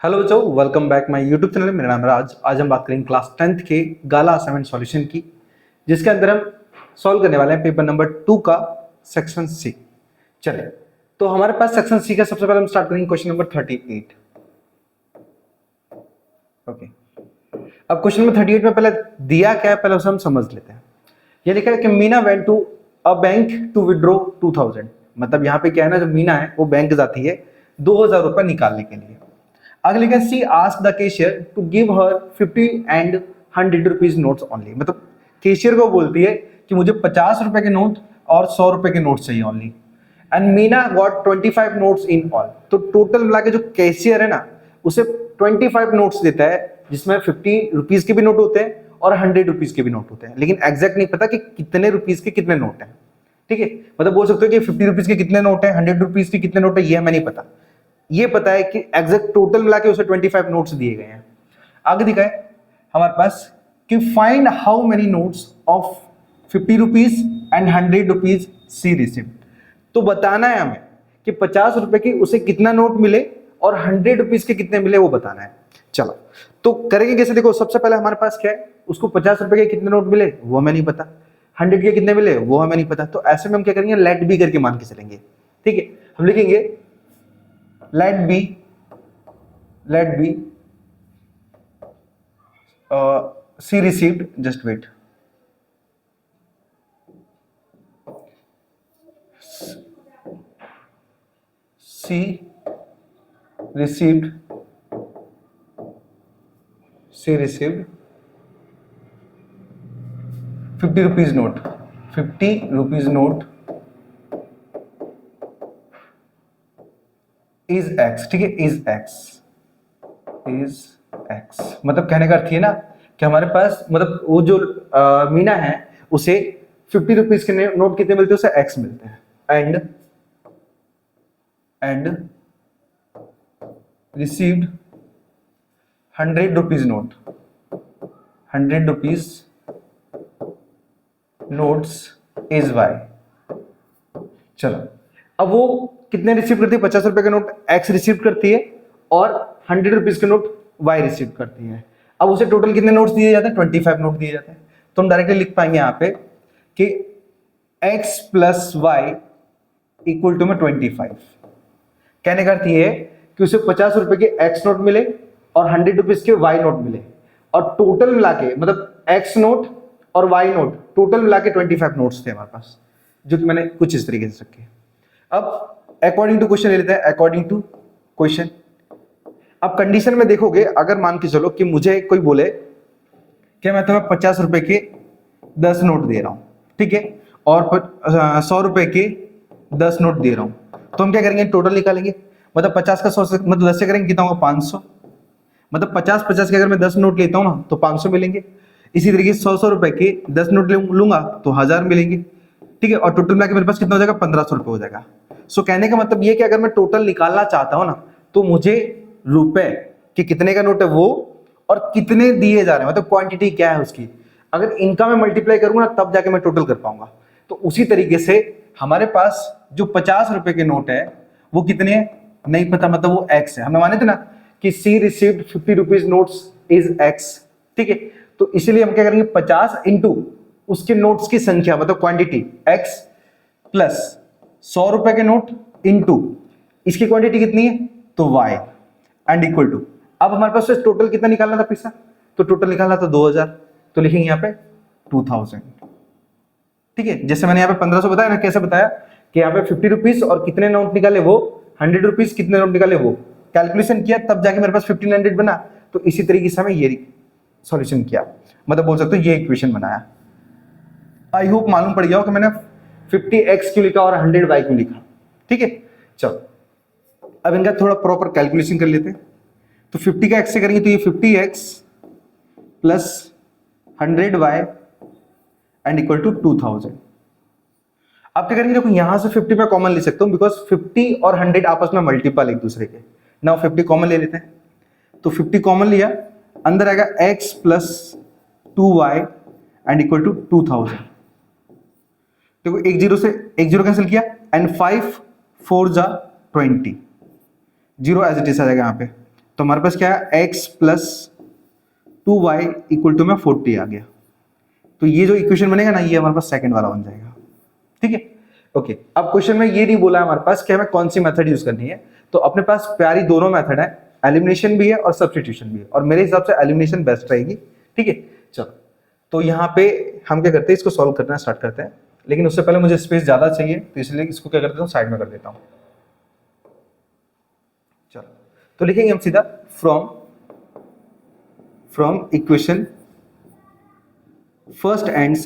Hello बच्चों, welcome back my YouTube channel. मेरा नाम है राज। आज हम बात करेंगे क्लास 10th के गाला असाइनमेंट सॉल्यूशन की, जिसके अंदर हम सॉल्व करने वाले हैं पेपर नंबर 2 का सेक्शन सी। चलिए, तो हमारे पास सेक्शन सी का सबसे पहले हम स्टार्ट करेंगे क्वेश्चन नंबर 38। ओके, अब क्वेश्चन नंबर 38 में पहले दिया क्या है पहले उसे हम समझ लेते हैं। ये लिखा है कि Meena went to a bank to withdraw 2000। मतलब यहाँ पे क्या है ना, जो मीना है वो बैंक जाती है 2000 रुपए निकालने के लिए। आगे लिखा है she asked the cashier to give her 50 and 100 rupees notes only. मतलब कैशियर को बोलती है कि मुझे 50 रुपए के नोट और 100 रुपए के नोट चाहिए only. And Meena got 25 notes in all. तो टोटल मिला के जो कैशियर है ना, उसे 25 नोट्स देता है, जिसमें 50 रुपीज के भी नोट होते हैं और 100 रुपीज के भी नोट होते हैं, लेकिन एग्जैक्ट नहीं पता कि कितने रुपीज के कितने नोट हैं। ठीक है, मतलब बोल सकते हो कि 50 रुपीज के कितने नोट हैं, 100 रुपीज के कितने नोट है, ये हमें नहीं पता। ये पता है कि एग्जैक्ट टोटल मिला के उसे 25 नोट्स दिए गए हैं। आगे दिखा है हमारे पास कि find how many notes of 50 rupees and 100 rupees she received. तो बताना है हमें कि 50 रुपए के उसे कितना नोट मिले और 100 रुपीज के कितने मिले, वो बताना है। चलो, तो करेंगे कैसे? देखो, सबसे पहले हमारे पास क्या है, उसको 50 रुपए के कितने नोट मिले वो हमें नहीं पता, 100 के कितने मिले वो हमें नहीं पता। तो ऐसे में हम क्या करेंगे, लेट बी करके मान के चलेंगे। ठीक है, हम लिखेंगे let b c received, just wait, c received 50 rupees note, 50 rupees note is x। ठीक है, is x मतलब कहने का अर्थ ये ना कि हमारे पास मतलब वो जो मीना है उसे 50 रुपीज के नोट कितने मिलते हैं, उसे x मिलते हैं। And received 100 rupees note, 100 rupees notes is y। चलो, अब वो कितने रिसीव करती है? 50 रुपए के नोट x रिसीव करती है और 100 रुपीज के नोट y रिसीव करती है। अब उसे टोटल कितने नोट्स दिए जाते हैं? 25 नोट दिए जाते हैं। तो हम डायरेक्टली लिख पाएंगे यहाँ पे कि x plus y equal to में 25। कहने का अर्थ ये है कि उसे 50 रुपए के x नोट मिले और 100 रुपीज के y नोट मिले, और टोटल मिला के मतलब x नोट और y नोट टोटल मिला के 25 नोट्स थे हमारे पास, जो कि मैंने कुछ इस तरीके से रखे। अब अकॉर्डिंग टू क्वेश्चन ले लेते हैं। अकॉर्डिंग टू क्वेश्चन, अब कंडीशन में देखोगे, अगर मान के चलो कि मुझे कोई बोले कि मैं तुम्हें 50 रुपए के 10 नोट दे रहा हूं, ठीक है, और 100 रुपए के 10 नोट दे रहा हूं, तो हम क्या करेंगे, टोटल निकालेंगे। मतलब 50 का 100 से मतलब 10 से करेंगे कितना होगा? 500। मतलब 50 के अगर मैं 10 नोट लेता हूं ना तो 500 मिलेंगे। इसी तरीके से 100 रुपए के 10 नोट लूंगा तो 1000 मिलेंगे। ठीक है, और टोटल मिला के मेरे पास कितना हो जाएगा? 1500 रुपए हो जाएगा। सो कहने का मतलब ये कि अगर मैं टोटल निकालना चाहता हूं ना, तो मुझे रुपए कि कितने का नोट है वो और कितने दिए जा रहे हैं, मतलब क्वांटिटी क्या है उसकी, अगर इनका मैं मल्टीप्लाई करूंगा ना तब जाके मैं टोटल कर पाऊंगा। तो उसी तरीके से हमारे पास जो 50 रुपए के नोट है वो कितने हैं नहीं पता, मतलब वो x है। हमें माने थे ना कि she received 50 rupees notes is x। ठीक है, तो इसीलिए हम क्या करेंगे, 50 इंटू उसके नोट्स की संख्या मतलब क्वांटिटी x प्लस 100 रुपए के नोट इंटू इसकी क्वांटिटी कितनी है तो y एंड इक्वल टू। अब हमारे पास टोटल कितना निकालना था पैसा, तो टोटल निकालना था 2000, तो लिखेंगे यहाँ पे 2000। ठीक है, जैसे मैंने यहाँ पे 1500 बताया ना, कैसे बताया कि यहाँ पे 50 रुपीज और कितने नोट निकाले वो 100 रुपीज कितने नोट निकाले वो कैलकुलेशन किया, तब जाके मेरे पास 1500 बना। तो इसी तरीके से हमें ये सॉल्यूशन किया, मतलब बोल सकते हो ये इक्वेशन बनाया। आई होप मालूम पड़ गया हो कि मैंने 50x क्यों लिखा और 100y क्यों लिखा। ठीक है, चलो अब इनका थोड़ा प्रॉपर कैलकुलेशन कर लेते हैं। तो 50 का x से करेंगे तो ये 50x plus 100y and equal to 2000। आप क्या करेंगे, देखो यहां से 50 में कॉमन ले सकता हूं, बिकॉज 50 और 100 आपस में मल्टीपल एक दूसरे के। नाउ 50 कॉमन ले लेते हैं, तो 50 कॉमन लिया, अंदर आएगा x plus 2y and equal to 2000। देखो एक जीरो से एक जीरो कैंसिल किया एंड 5 4 जा 20, जीरो एज इट इज आ जाएगा यहाँ पे, तो हमारे पास क्या है, x plus 2y equal to में 40 आ गया। तो ये जो इक्वेशन बनेगा ना, ये हमारे पास सेकंड वाला बन जाएगा। ठीक है, ओके। अब क्वेश्चन में ये नहीं बोला हमारे पास कि हमें कौन सी मेथड यूज करनी है, तो अपने पास प्यारी दोनों मेथड है, एलिमिनेशन भी है और सब्स्टिट्यूशन भी है, और मेरे हिसाब से एलिमिनेशन बेस्ट रहेगी। ठीक है, चलो तो यहाँ पे हम क्या करते हैं, इसको सॉल्व करना स्टार्ट करते हैं, लेकिन उससे पहले मुझे स्पेस ज्यादा चाहिए, तो इसलिए इसको क्या करता हूँ, साइड में कर देता हूँ। चलो तो लिखेंगे हम सीधा from equation first and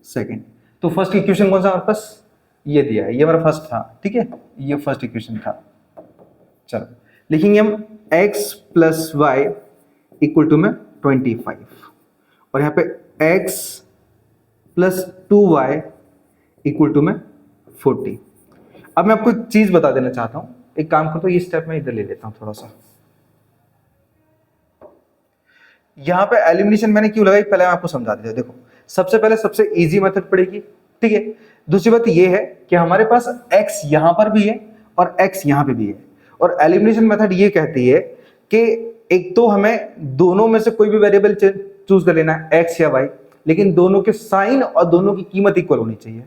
second. तो फर्स्ट इक्वेशन कौन सा हमारे पास, ये दिया है, ये हमारा फर्स्ट था। ठीक है, ये फर्स्ट इक्वेशन था। चलो लिखेंगे हम x plus y equal to में 25, और यहाँ पे x plus 2y equal to में 40। अब मैं आपको एक चीज बता देना चाहता हूं, एक काम करता हूं, ये स्टेप मैं इधर ले लेता हूं थोड़ा सा। यहां पे एलिमिनेशन मैंने क्यों लगाई, पहले मैं आपको समझा देता हूं। देखो, सबसे पहले सबसे इजी मेथड पड़ेगी। ठीक है, दूसरी बात ये है कि हमारे पास x यहां पर भी है और x यहां पे भी है, और एलिमिनेशन मेथड ये कहती है कि एक तो हमें दोनों में से कोई भी वेरिएबल चूज कर लेना है, x या y, लेकिन दोनों के साइन और दोनों की कीमत इक्वल होनी चाहिए।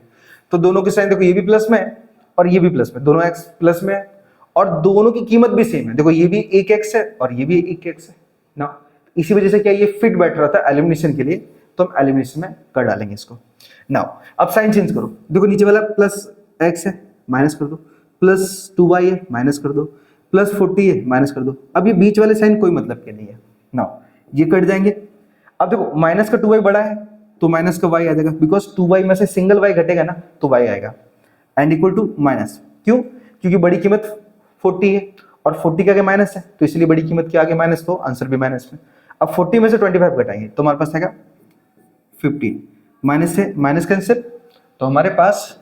तो दोनों के साइन देखो, ये भी प्लस में है और ये भी प्लस में, दोनों x प्लस में है, और दोनों की कीमत भी सेम है। देखो, ये भी एक x है और ये भी एक x है ना। इसी वजह से क्या ये फिट बैठ रहा था एलिमिनेशन के लिए, तो हम एलिमिनेशन में कर डालेंगे इसको। नाउ अब साइन चेंज करो, देखो नीचे वाला प्लस x है, माइनस कर दो, प्लस 2y है, माइनस कर दो, प्लस 40 है, माइनस कर दो। अब ये बीच वाले साइन कोई मतलब के नहीं है। नाउ ये कट जाएंगे। अब देखो, माइनस का 2y बड़ा है तो माइनस का y आ जाएगा, बिकॉज 2y में से सिंगल y घटेगा ना, तो y आएगा, एंड इक्वल टू माइनस। क्यों? क्योंकि बड़ी कीमत 40 है और 40 का आगे माइनस है, तो इसलिए बड़ी कीमत के आगे माइनस, तो आंसर भी माइनस में। अब 40 में से 25 घटाएंगे तो हमारे पास आएगा 15, माइनस से माइनस कैंसिल, तो हमारे पास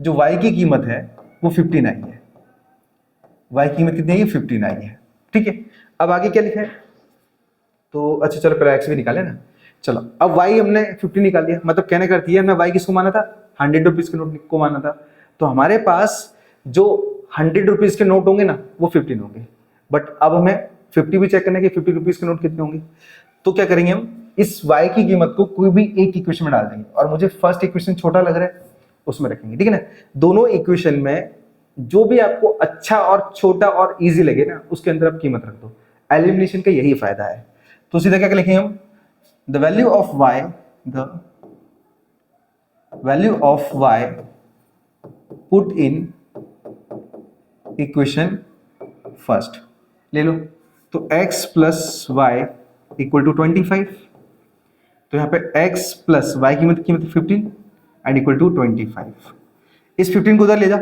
जो y की कीमत है वो 59 है। y की कीमत कितनी है? 59 है। ठीक है, अब आगे क्या लिखा है, तो अच्छा चलो पहले x भी निकाले ना। चलो अब y हमने 50 निकाल दिया, मतलब कहने करती है, हमने y किसको माना था, 100 रुपीज के नोट को माना था। तो हमारे पास जो 100 रुपीज के नोट होंगे ना, वो 15 होंगे। बट अब हमें 50 भी चेक करना है कि 50 रुपीज के नोट कितने होंगे। तो क्या करेंगे हम, इस y की कीमत को कोई भी एक इक्वेशन में डाल देंगे, और मुझे फर्स्ट इक्वेशन छोटा लग रहा है उसमें रखेंगे। ठीक है ना, दोनों इक्वेशन में जो भी आपको अच्छा और छोटा और इजी लगे ना, उसके अंदर आप कीमत रख दो। एलिमिनेशन का यही फायदा है। तो सीधा क्या लिखेंगे हम, the value of y put in equation first, ले लो। तो x plus y equal to 25, तो यहाँ पे x प्लस वाई की कीमत 15 एंड इक्वल टू 25। इस 15 को उधर ले जा,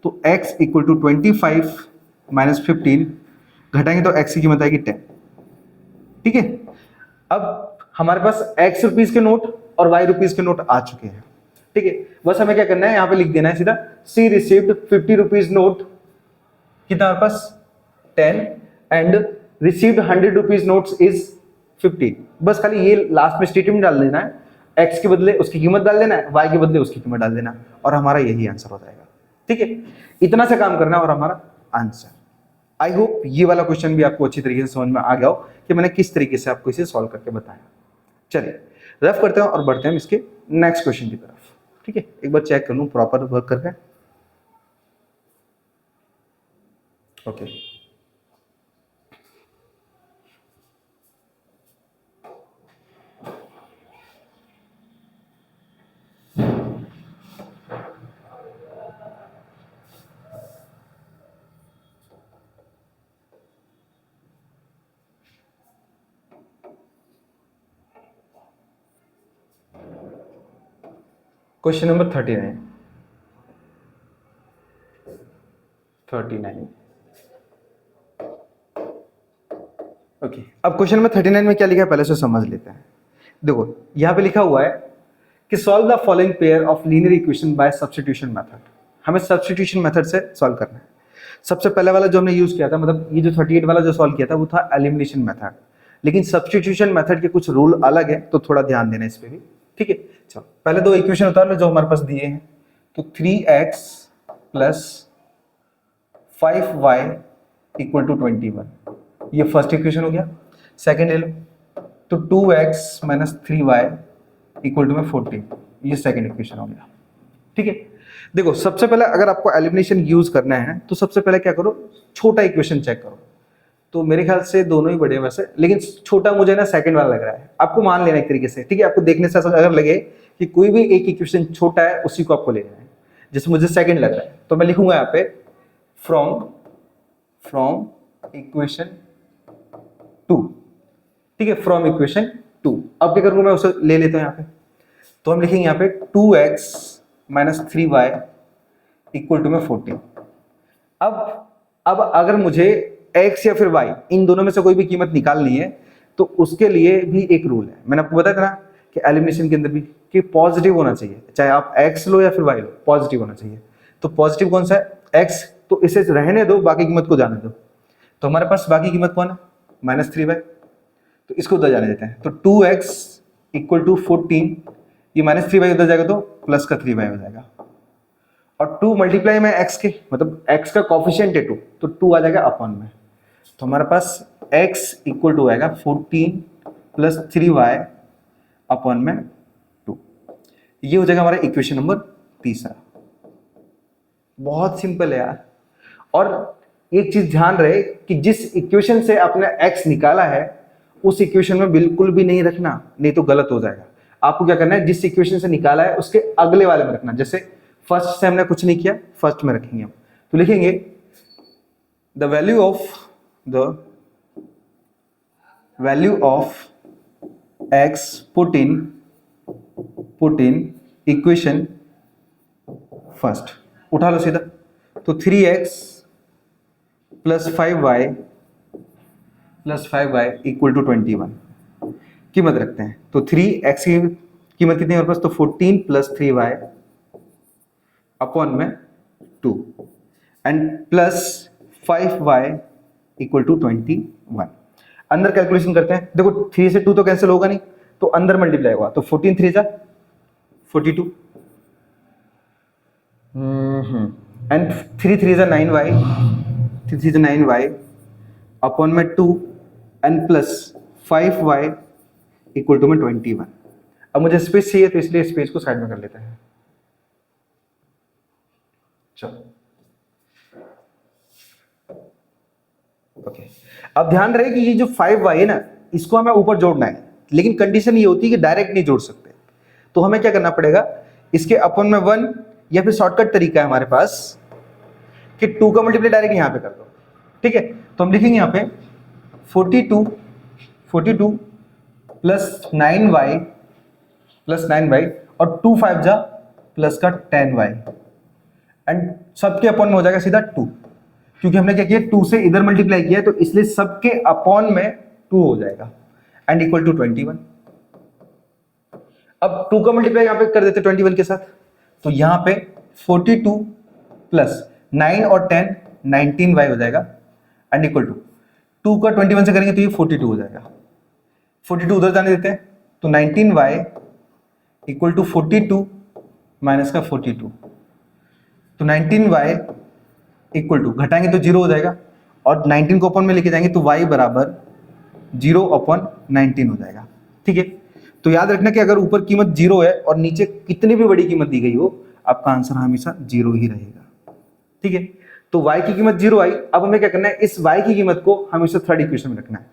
तो x इक्वल टू 25 माइनस 15 घटाएंगे तो x की कीमत आएगी 10। ठीक है, अब हमारे पास x रुपीज के नोट और y रुपीज के नोट आ चुके हैं। ठीक है, बस हमें क्या करना है, यहाँ पे लिख देना है सीधा, सी रिसीव्ड 50 रुपीज नोट, कितना हमारे पास 10, and received 100 rupees notes is 15। बस खाली ये लास्ट में स्टेटमेंट डाल देना है, x के बदले उसकी कीमत डाल देना है, y के बदले उसकी कीमत डाल देना, और हमारा यही आंसर हो जाएगा। ठीक है, इतना सा काम करना है और हमारा आंसर। आई होप ये वाला क्वेश्चन भी आपको अच्छी तरीके से समझ में आ गया हो कि मैंने किस तरीके से आपको इसे सॉल्व करके बताया। चलिए रफ करते हैं और बढ़ते हैं इसके नेक्स्ट क्वेश्चन की तरफ। ठीक है, एक बार चेक कर लूं प्रॉपर वर्क करके। Okay, question number 39। ओके, अब क्वेश्चन नंबर 39 में क्या लिखा है पहले से समझ लेते हैं। देखो यहाँ पे लिखा हुआ है कि solve the following pair of linear equation by substitution method. हमें सब्स्टिट्यूशन मेथड से सॉल्व करना है। सबसे पहले वाला जो हमने यूज किया था, मतलब ये जो 38 वाला जो सॉल्व किया था, वो था एलिमिनेशन मेथड, लेकिन सब्स्टिट्यूशन मेथड के कुछ रूल अलग है, तो थोड़ा ध्यान देना इस पे भी। ठीक है, चलो पहले दो इक्वेशन उतार लो जो हमारे पास दिए हैं। तो 3x plus 5y equal to 21। ये फर्स्ट इक्वेशन हो गया। सेकेंड ले लो, तो 2x minus 3y equal to में 14, ये सेकेंड इक्वेशन हो गया। ठीक है, देखो सबसे पहले अगर आपको एलिमिनेशन यूज करना है तो सबसे पहले क्या करो, छोटा इक्वेशन चेक करो। तो मेरे ख्याल से दोनों ही बड़े हैं वैसे, लेकिन छोटा मुझे ना सेकंड वाला लग रहा है। आपको मान लेना एक तरीके से, ठीक है, आपको देखने से ऐसा अगर लगे कि कोई भी एक इक्वेशन छोटा है उसी को आपको लेना है। जैसे मुझे सेकंड लग रहा है तो मैं लिखूंगा यहाँ पे फ्रॉम इक्वेशन 2। ठीक है, फ्रॉम इक्वेशन 2। अब क्या करूंगा, मैं उसे ले लेता हूं यहाँ पे। तो हम लिखेंगे यहाँ पे 2x minus 3y equal to में 14। अब अगर मुझे x या फिर y इन दोनों में से कोई भी कीमत निकालनी है तो उसके लिए भी एक रूल है। मैंने आपको बताया था ना कि एलिमिनेशन के अंदर भी कि पॉजिटिव होना चाहिए, चाहे आप x लो या फिर y लो, पॉजिटिव होना चाहिए। तो पॉजिटिव कौन सा है, x, तो इसे रहने दो, बाकी कीमत को जाने दो। तो हमारे पास बाकी कीमत कौन है, माइनस 3y, तो इसको उधर जाने देते हैं। तो 2x इक्वल टू 14, ये माइनस 3y उधर जाएगा तो प्लस का 3y हो जाएगा, और 2 मल्टीप्लाई में x के, मतलब x का कॉफिशिएंट है 2, तो 2 आ जाएगा अपॉन में। तो हमारे पास x इक्वल टू आएगा 14 प्लस 3y अपॉन में 2। ये हो जाएगा हमारा इक्वेशन नंबर तीसरा। बहुत सिंपल है यार। और एक चीज ध्यान रहे कि जिस इक्वेशन से आपने x निकाला है उस इक्वेशन में बिल्कुल भी नहीं रखना, नहीं तो गलत हो जाएगा। आपको क्या करना है, जिस इक्वेशन से निकाला है उसके अगले वाले में रखना। जैसे फर्स्ट से हमने कुछ नहीं किया, फर्स्ट में रखेंगे हम, तो लिखेंगे the value of x put in equation first. उठा लो सीधा, तो 3x plus 5y equal to 21 कीमत रखते हैं। तो 3x की कीमत कितनी है हमारे पास, तो 14 प्लस 3y अपॉन में 2 and plus 5y equal to 21। अंदर कैलकुलेशन करते हैं। देखो 3 से 2 तो कैंसिल होगा नहीं, तो अंदर मल्टीप्लाई होगा। तो 14 3 जा 42 एंड 3 3 जा 9y, 3 3 जा 9y अपॉन में 2 and plus 5y equal to में 21। अब मुझे स्पेस चाहिए तो इसलिए स्पेस को साइड में कर लेते हैं। चलो ओके, अब ध्यान रहे कि ये जो 5y है ना, इसको हमें ऊपर जोड़ना है, लेकिन कंडीशन ये होती है कि डायरेक्ट नहीं जोड़ सकते। तो हमें क्या करना पड़ेगा, इसके अपॉन में 1, या फिर शॉर्टकट तरीका है हमारे पास कि 2 का मल्टीप्लाई डायरेक्ट यहां पे कर दो। ठीक है, तो हम लिखेंगे यहां पे 42 प्लस 9y और 2 5 जा प्लस का 10y एंड सबके अपॉन में हो जाएगा सीधा 2, क्योंकि हमने क्या किया 2 से इधर मल्टीप्लाई किया है, तो इसलिए सबके अपॉन में 2 हो जाएगा एंड इक्वल टू 21। अब 2 का मल्टीप्लाई यहां पे कर देते 21 के साथ, तो यहां पे 42 प्लस 9 और 10 19y हो जाएगा एंड इक्वल टू 2 का 21 से करेंगे तो ये 42 हो जाएगा। 42 उधर जाने देते हैं, तो 19y इक्वल टू 42 माइनस का 42, तो 19y इक्वल टू घटाएंगे तो 0 हो जाएगा, और 19 को अपॉन में लेके जाएंगे तो y बराबर 0 अपॉन 19 हो जाएगा। ठीक है, तो याद रखना कि अगर ऊपर कीमत 0 है और नीचे कितनी भी बड़ी कीमत दी गई हो, आपका आंसर हमेशा 0 ही रहेगा। ठीक है, तो y की कीमत 0 आई। अब हमें क्या करना है, इस y की कीमत को हमेशा थर्ड इक्वेशन में रखना है।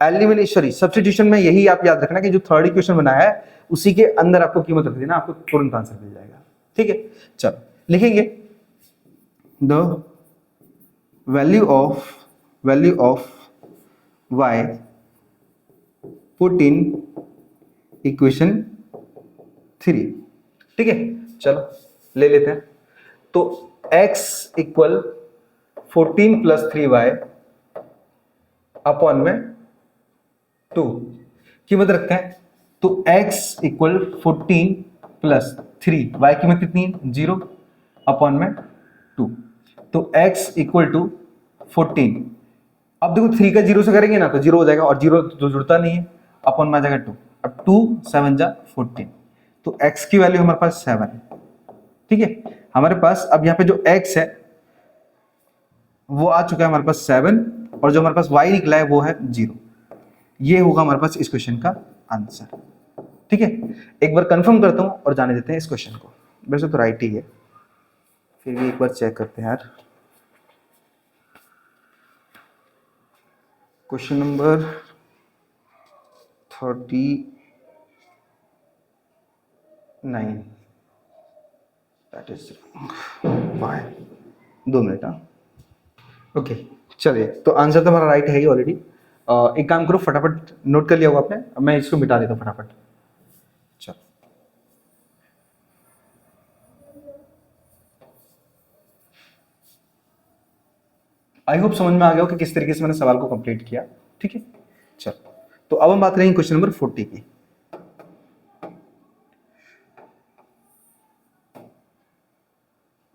एलिमिनेशन सब्स्टिट्यूशन में यही आप याद रखना कि जो थर्ड इक्वेशन बनाया है उसी के अंदर आपको कीमत रख देना, आपको तुरंत आंसर मिल जाएगा। ठीक है, चलो लिखेंगे the value of y put in equation 3। ठीक है, चलो ले लेते हैं। तो x equal 14 plus 3y upon में 2 कीमत रखते हैं। तो x इक्वल 14 प्लस 3, y कीमत कितनी है 0 अपॉन में 2, तो x इक्वल टू 14। अब देखो 3 का 0 से करेंगे ना तो 0 हो जाएगा, और 0 तो जुड़ता नहीं है, अपॉन में आ जाएगा 2। अब 2 7 जा 14, तो x की वैल्यू हमारे पास 7 है। ठीक है, हमारे पास अब यहाँ पे जो x है वो आ चुका है हमारे पास 7, और जो हमारे पास y निकला है वो है 0। ये होगा हमारे पास इस क्वेश्चन का आंसर। ठीक है, एक बार कंफर्म करता हूं और जाने देते हैं इस क्वेश्चन को। वैसे तो राइट ही है, फिर भी एक बार चेक करते हैं यार। Question number 39, that is y. 2 minute. हाँ, ओके, चलिए, तो आंसर तो हमारा राइट है ही ऑलरेडी। एक काम करो, फटाफट नोट कर लिया होगा आपने, अब मैं इसको मिटा देता हूँ फटाफट। चलो, आई होप समझ में आ गया हो कि किस तरीके से मैंने सवाल को कंप्लीट किया। ठीक है, चलो, तो अब हम बात करेंगे क्वेश्चन नंबर 40 की।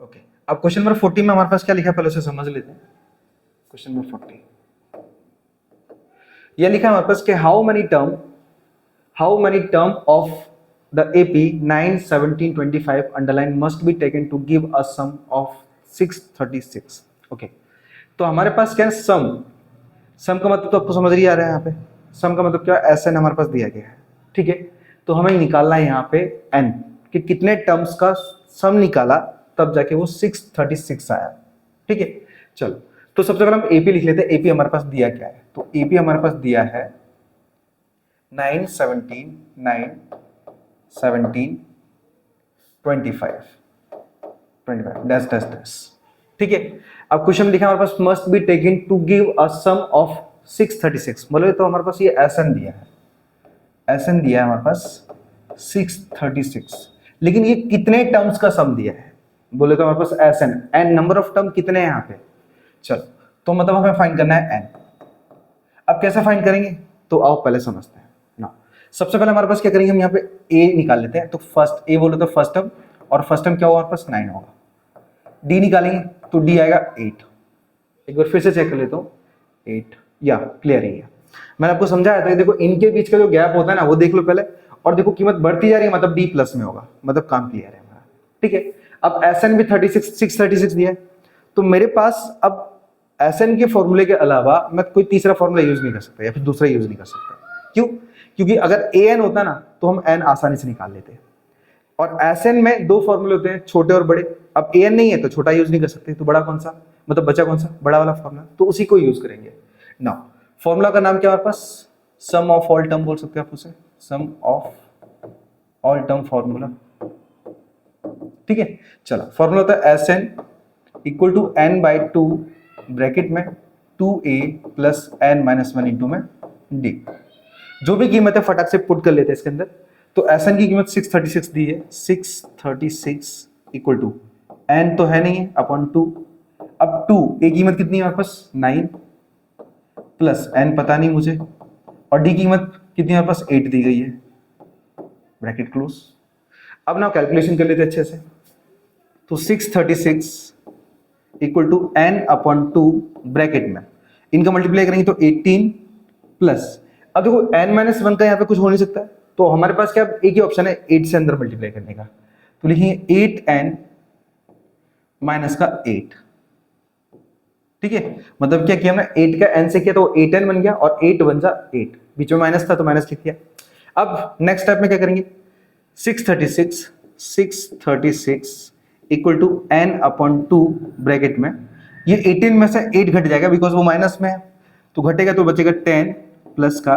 ओके, अब क्वेश्चन नंबर 40 में हमारे पास क्या लिखा है पहले उसे समझ लेते हैं। क्वेश्चन नंबर 40 यह लिखा है हमारे पास कि how many term of the AP 9, 17, 25 underline must be taken to give a sum of 636। Okay, तो हमारे पास क्या है, सम का मतलब तो आपको समझ ही आ रहा है। यहाँ पे सम का मतलब क्या है, एस एन हमारे पास दिया गया है। ठीक है, तो हमें निकालना है यहाँ पे एन कि कितने टर्म्स का सम निकाला तब जाके वो 636 आया। ठीक है, चलो, तो सबसे पहले हम एपी लिख लेते हैं। एपी हमारे पास दिया क्या है, तो एपी हमारे पास दिया है 9, 17, 9, 17, 25, 25 डैश डैश डैश। ठीक है, अब क्वेश्चन लिखा हमारे पास must be taken to give a sum of 636। बोले तो हमारे पास ये एसएन दिया है, एसएन दिया है हमारे पास 636, लेकिन ये कितने टर्म्स का सम दिया है। बोले तो हमारे पास S n, n number of term कितने हैं यहाँ पे। चलो, तो मतलब हमें फाइंड करना है एन। अब कैसे फाइंड करेंगे, तो आओ पहले समझते हैं ना। सबसे पहले हमारे पास क्या करेंगे, हम यहाँ पे ए निकाल लेते हैं। तो फर्स्ट ए बोले तो फर्स्ट टर्म, और फर्स्ट टर्म क्या होगा हमारे पास 9 होगा। डी निकालेंगे तो डी आएगा 8। एक बार फिर से चेक कर लेता हूँ, 8 या क्लियर ही है। मैंने आपको समझाया था कि देखो इनके बीच का जो गैप होता है ना वो देख लो पहले, और देखो कीमत बढ़ती जा रही है मतलब डी प्लस में होगा, मतलब काम क्लियर है हमारा। ठीक है, अब एसएन भी 636 दिया है, तो मेरे पास अब एसएन के फॉर्मूले के अलावा मैं कोई तीसरा फॉर्मूला यूज नहीं कर सकता या फिर दूसरा यूज नहीं कर सकता। क्यों, क्योंकि अगर ए एन होता ना तो हम एन आसानी से निकाल लेते, और एसएन में 2 फॉर्मूले होते हैं, छोटे और बड़े। अब ए एन नहीं है तो छोटा यूज नहीं कर सकते, तो बड़ा कौन सा, मतलब बचा कौन सा, बड़ा वाला फॉर्मूला, तो उसी को यूज करेंगे ना। फॉर्मूला का नाम क्या है हमारे पास, सम ऑफ ऑल टर्म बोल सकते हैं आप उसे, sum of all term formula. ठीक है, चलो, फॉर्मूला होता है S N equal to N by 2 bracket में 2a plus N minus 1 into में डी। जो भी कीमत है फटाक से पुट कर लेते हैं इसके अंदर। तो एस एन की कीमत 636 दी है, 636 इक्वल टू एन तो है नहीं है अपॉन 2। अब 2 ए कीमत कितनी है हमारे पास 9 प्लस एन पता नहीं मुझे, और डी कीमत कितनी हमारे पास 8 दी गई है, ब्रैकेट क्लोज। अब ना कैलकुलेशन कर लेते अच्छे से। तो 636 equal to N upon 2 bracket में इनका मल्टीप्लाई करेंगे तो 18 प्लस, अब देखो n माइनस 1 का यहाँ पे कुछ हो नहीं सकता है, तो हमारे पास क्या एक ही ऑप्शन है 8 से अंदर मल्टीप्लाई करने का। तो लिखेंगे 8n माइनस का 8। ठीक है, मतलब क्या किया हमने 8 का n से किया तो 8n बन गया, और 8 बन जा 8, बीच में माइनस था तो माइनस लिख दिया। अब नेक्स्ट स्टेप में क्या करेंगे, 636 equal to N upon 2 bracket में, ये 18 में से 8 घट जाएगा बिकॉज वो माइनस में है, तो घटेगा तो बचेगा 10 प्लस का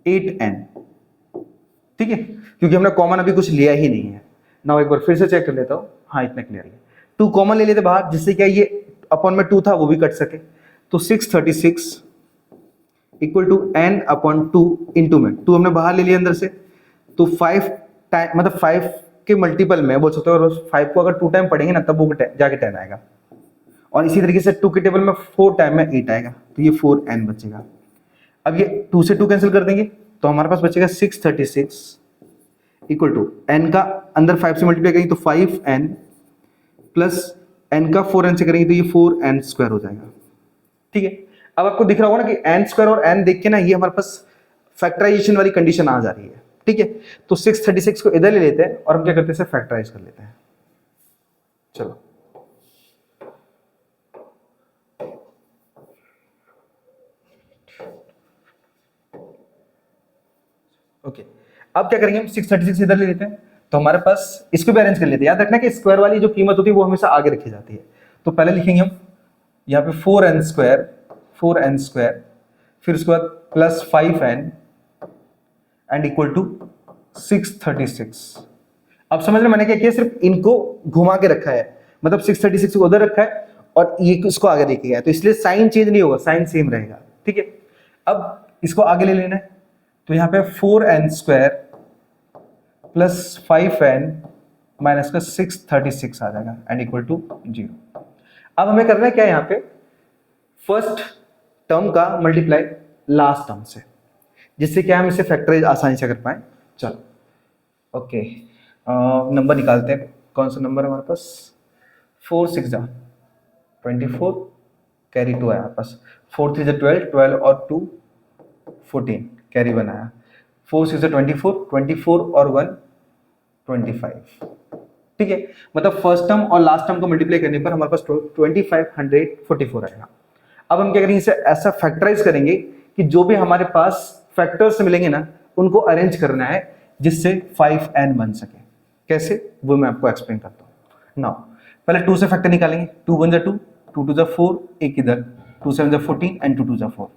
8n। ठीक है, क्योंकि हमने कॉमन अभी कुछ लिया ही नहीं है ना। एक बार फिर से चेक कर लेता हूँ, हाँ इतना क्लियर है। 2 कॉमन ले लेते बाहर, जिससे क्या ये अपॉन में 2 था वो भी कट सके। तो 636 equal to N upon 2 into में 2 हमने बाहर ले लिया अंदर से, तो 5 टाइम मतलब 5 के मल्टीपल में बोल सकते हो, 5 को अगर 2 टाइम पढ़ेंगे ना तब वो जाके 10 आएगा, और इसी तरीके से 2 के टेबल में 4 टाइम में 8 आएगा, तो ये 4n बचेगा। अब ये 2 से 2 कैंसिल कर देंगे तो हमारे पास बचेगा 636 इक्वल टू n का अंदर 5 से मल्टीप्लाई करेंगे तो 5n प्लस n का 4n से करेंगे तो ये 4n स्क्वायर हो जाएगा। ठीक है, अब आपको दिख रहा होगा ना कि n स्क्वायर और n देख के ना ये हमारे पास फैक्टराइजेशन वाली कंडीशन आ जा रही है। ठीक है, तो 636 को इधर ले लेते हैं और हम क्या करते हैं, फैक्टराइज कर लेते हैं। चलो, ओके, अब क्या करेंगे हम 636 इधर ले लेते हैं, तो हमारे पास इसको भी अरेंज कर लेते हैं। याद रखना कि स्क्वायर वाली जो कीमत होती है वो हमेशा आगे रखी जाती है। तो पहले लिखेंगे हम यहाँ पे 4n स्क्वायर, फिर उसके बाद plus 5n and equal to 636। अब समझ रहे मैंने क्या किया, सिर्फ इनको घुमा के रखा है, मतलब 636 को उधर रखा है और ये इसको आगे लेके गया, तो इसलिए साइन चेंज नहीं होगा, साइन सेम रहेगा। ठीक है, अब इसको आगे ले लेना है, तो यहाँ पे 4n square plus 5n minus का 636 आ जाएगा एंड इक्वल टू 0। अब हमें करना है क्या, यहाँ पे फर्स्ट टर्म का मल्टीप्लाई लास्ट टर्म से, जिससे क्या हम इसे फैक्टराइज आसानी से कर पाए। चलो ओके, नंबर निकालते हैं। कौन सा नंबर है हमारे पास, 4 6 जा 24, कैरी 2 आया हमारे पास, 4 3 जा 12 और 2 14, कैरी 1 आया, 4 6 जा 24 और 1 25। ठीक है, मतलब फर्स्ट टर्म और लास्ट टर्म को मल्टीप्लाई करने पर हमारे पास 2544 आएगा। अब हम क्या करेंगे, इसे ऐसा फैक्टराइज करेंगे कि जो भी हमारे पास फैक्टर्स मिलेंगे ना उनको अरेंज करना है जिससे 5n बन सके। कैसे, वो मैं आपको एक्सप्लेन करता हूँ। नाउ पहले 2 से फैक्टर निकालेंगे, 2 1 जा 2, 2 2 जा 4, एक इधर, 2 7 जा 14 एंड 2 2 जा 4,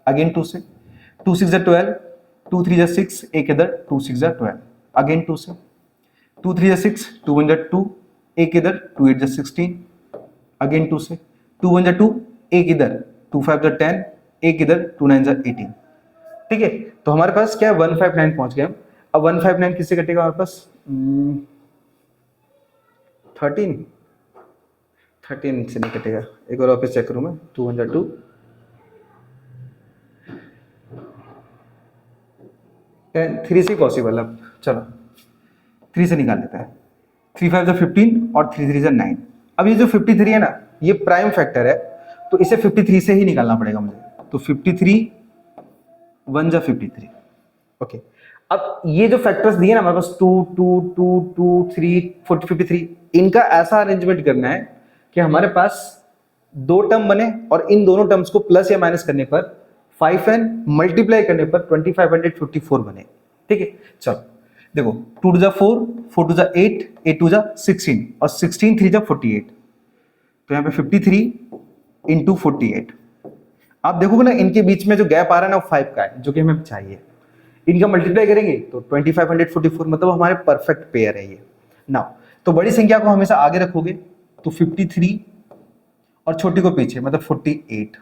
अगेन 2 से, 2 6 जा 12, 2 3 जा 6, एक इधर, 2 6 जा 12, अगेन 2 से, 2 3 जा 6, 2 1 जा 2, एक इधर, 2 8 जा 16, अगेन 2 से, 2 1 जा 2, एक इधर, 2 5 जा 10, एक इधर, 2 9 जा 18। ठीक है, तो हमारे पास क्या है 159 पहुंच गए हम। अब 159 किससे कटेगा हमारे पास, 13 से नहीं कटेगा, एक बार वापस चेक करूं मैं, 2 1 जा 2, थ्री से पॉसिबल। अब चलो 3 से निकाल लेते हैं, 3 5 जा 15 और 3 3 जा 9। अब ये जो 53 है ना, ये प्राइम फैक्टर है, तो इसे 53 से ही निकालना पड़ेगा मुझे। तो 53 1 जा 53। ओके, अब ये जो फैक्टर्स दिए ना हमारे पास 2 2 2 2 3 53, इनका ऐसा अरेंजमेंट करना है कि हमारे पास 2 टर्म बने और इन दोनों टर्म्स को प्लस या माइनस करने पर 5n मल्टीप्लाई करने पर 2554 बने। ठीक है, चलो देखो, 2 2 जा 4, 4 2 जा 8, 8 2 जा 16 और 16 3 जा 48, तो यहाँ पे 53 इंटू 48। आप देखोगे ना इनके बीच में जो गैप आ रहा है ना वो 5 का है, जो कि हमें चाहिए। इनका मल्टीप्लाई करेंगे तो 2544, मतलब हमारे परफेक्ट पेयर है ये। नाउ तो बड़ी संख्या को हमेशा आगे रखोगे तो 53 और छोटी को पीछे, मतलब 48।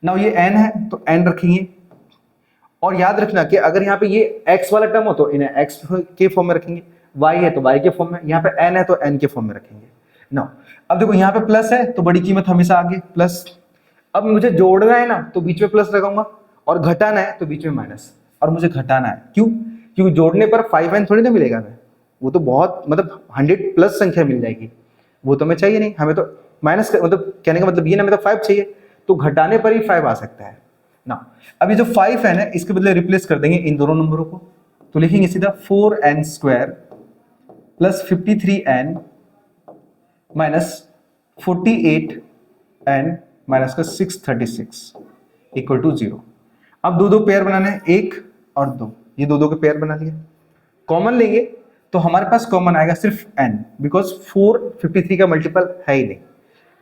नाउ ये n है तो n रखेंगे, और याद रखना कि अगर यहाँ पे ये x वाला टर्म हो तो इन्हें x के फॉर्म में रखेंगे, y है तो y के फॉर्म में, यहाँ पे n है तो n के फॉर्म में रखेंगे। नाउ अब देखो यहाँ पे प्लस है तो बड़ी कीमत हमेशा आगे प्लस। अब मुझे जोड़ना है ना तो बीच में प्लस लगाऊंगा, और घटाना है तो बीच में माइनस। और मुझे घटाना है क्यों, क्योंकि जोड़ने पर 5n थोड़ी ना मिलेगा हमें, वो तो बहुत मतलब 100 प्लस संख्या मिल जाएगी, वो तो हमें चाहिए नहीं, हमें तो माइनस मतलब कहने का मतलब ये ना, हमें तो 5 चाहिए, तो घटाने पर ही 5 आ सकता है ना। अब ये जो 5n है इसके बदले रिप्लेस कर देंगे इन दोनों नंबरों को, तो लिखेंगे सीधा 4n square plus 53n minus 48n minus का 636 इक्वल टू 0। अब दो पेयर बनाने हैं, 1 और 2, ये दो के पेयर बना लिए। कॉमन लेंगे तो हमारे पास कॉमन आएगा सिर्फ n, बिकॉज 4 53 का मल्टीपल है ही नहीं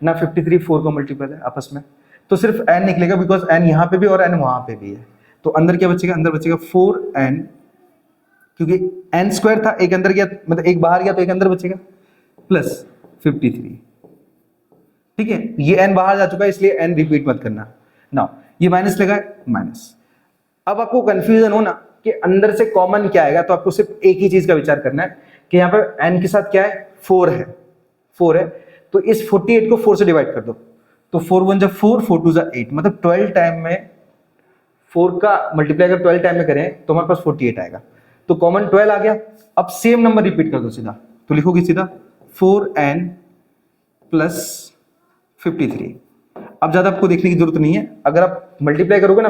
ना, 53 4 का मल्टीपल है आपस में, तो सिर्फ n निकलेगा, बिकॉज n यहाँ पे भी और n वहां पे भी है। तो अंदर क्या बचेगा, अंदर बचेगा 4n, क्योंकि n स्क्वायर था, एक अंदर गया मतलब एक बाहर गया तो एक अंदर बचेगा, प्लस 53। ठीक है, ये n बाहर जा चुका है इसलिए n रिपीट मत करना। नाउ ये माइनस लगा है, माइनस। अब आपको कंफ्यूजन हो ना कि अंदर से कॉमन क्या आएगा, तो आपको सिर्फ एक ही चीज का विचार करना है कि यहाँ पे n के साथ क्या है, 4 है, तो इस 48 को 4 से डिवाइड कर दो, तो 4 1 जा 4, 4 2 जा 8, मतलब 12 टाइम में 4 का मल्टीप्लाई अगर 12 टाइम में करें तो हमारे पास 48 आएगा, तो कॉमन 12 आ गया। अब सेम नंबर रिपीट कर दो सीधा, तो लिखोगे सीधा 4n प्लस 53। अब ज्यादा आपको देखने की जरूरत नहीं है, अगर आप मल्टीप्लाई करोगे ना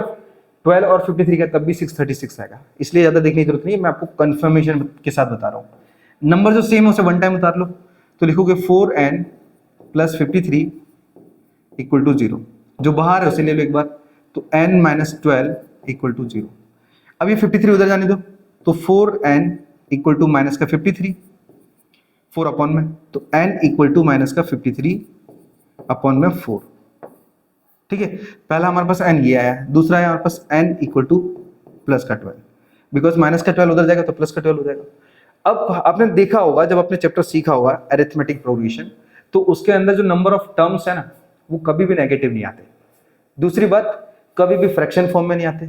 12 और 53 का तब भी 636 आएगा, इसलिए ज्यादा देखने की जरूरत नहीं है, मैं आपको कंफर्मेशन के साथ बता रहा हूँ। नंबर जो सेम है उसे वन टाइम उतार लो, तो लिखोगे 4n प्लस 53 इक्वल टू 0, जो बाहर है उसे ले लो एक बार, तो n माइनस 12 इक्वल टू 0। अब ये 53 उधर जाने दो, तो 4n इक्वल टू माइनस का 53, 4 अपॉन में, तो n इक्वल टू माइनस का 53 अपॉन में 4। ठीक है, पहला हमारे पास n ये आया, दूसरा है हमारे पास n इक्वल टू प्लस का 12, बिकॉज माइनस का 12 उधर जाएगा तो प्लस का 12 हो जाएगा। अब आपने देखा होगा, जब आपने चैप्टर सीखा होगा अरिथमेटिक प्रोग्रेशन, तो उसके अंदर जो नंबर ऑफ टर्म्स है ना, वो कभी भी नेगेटिव नहीं आते। दूसरी बात, कभी भी फ्रैक्शन फॉर्म में नहीं आते।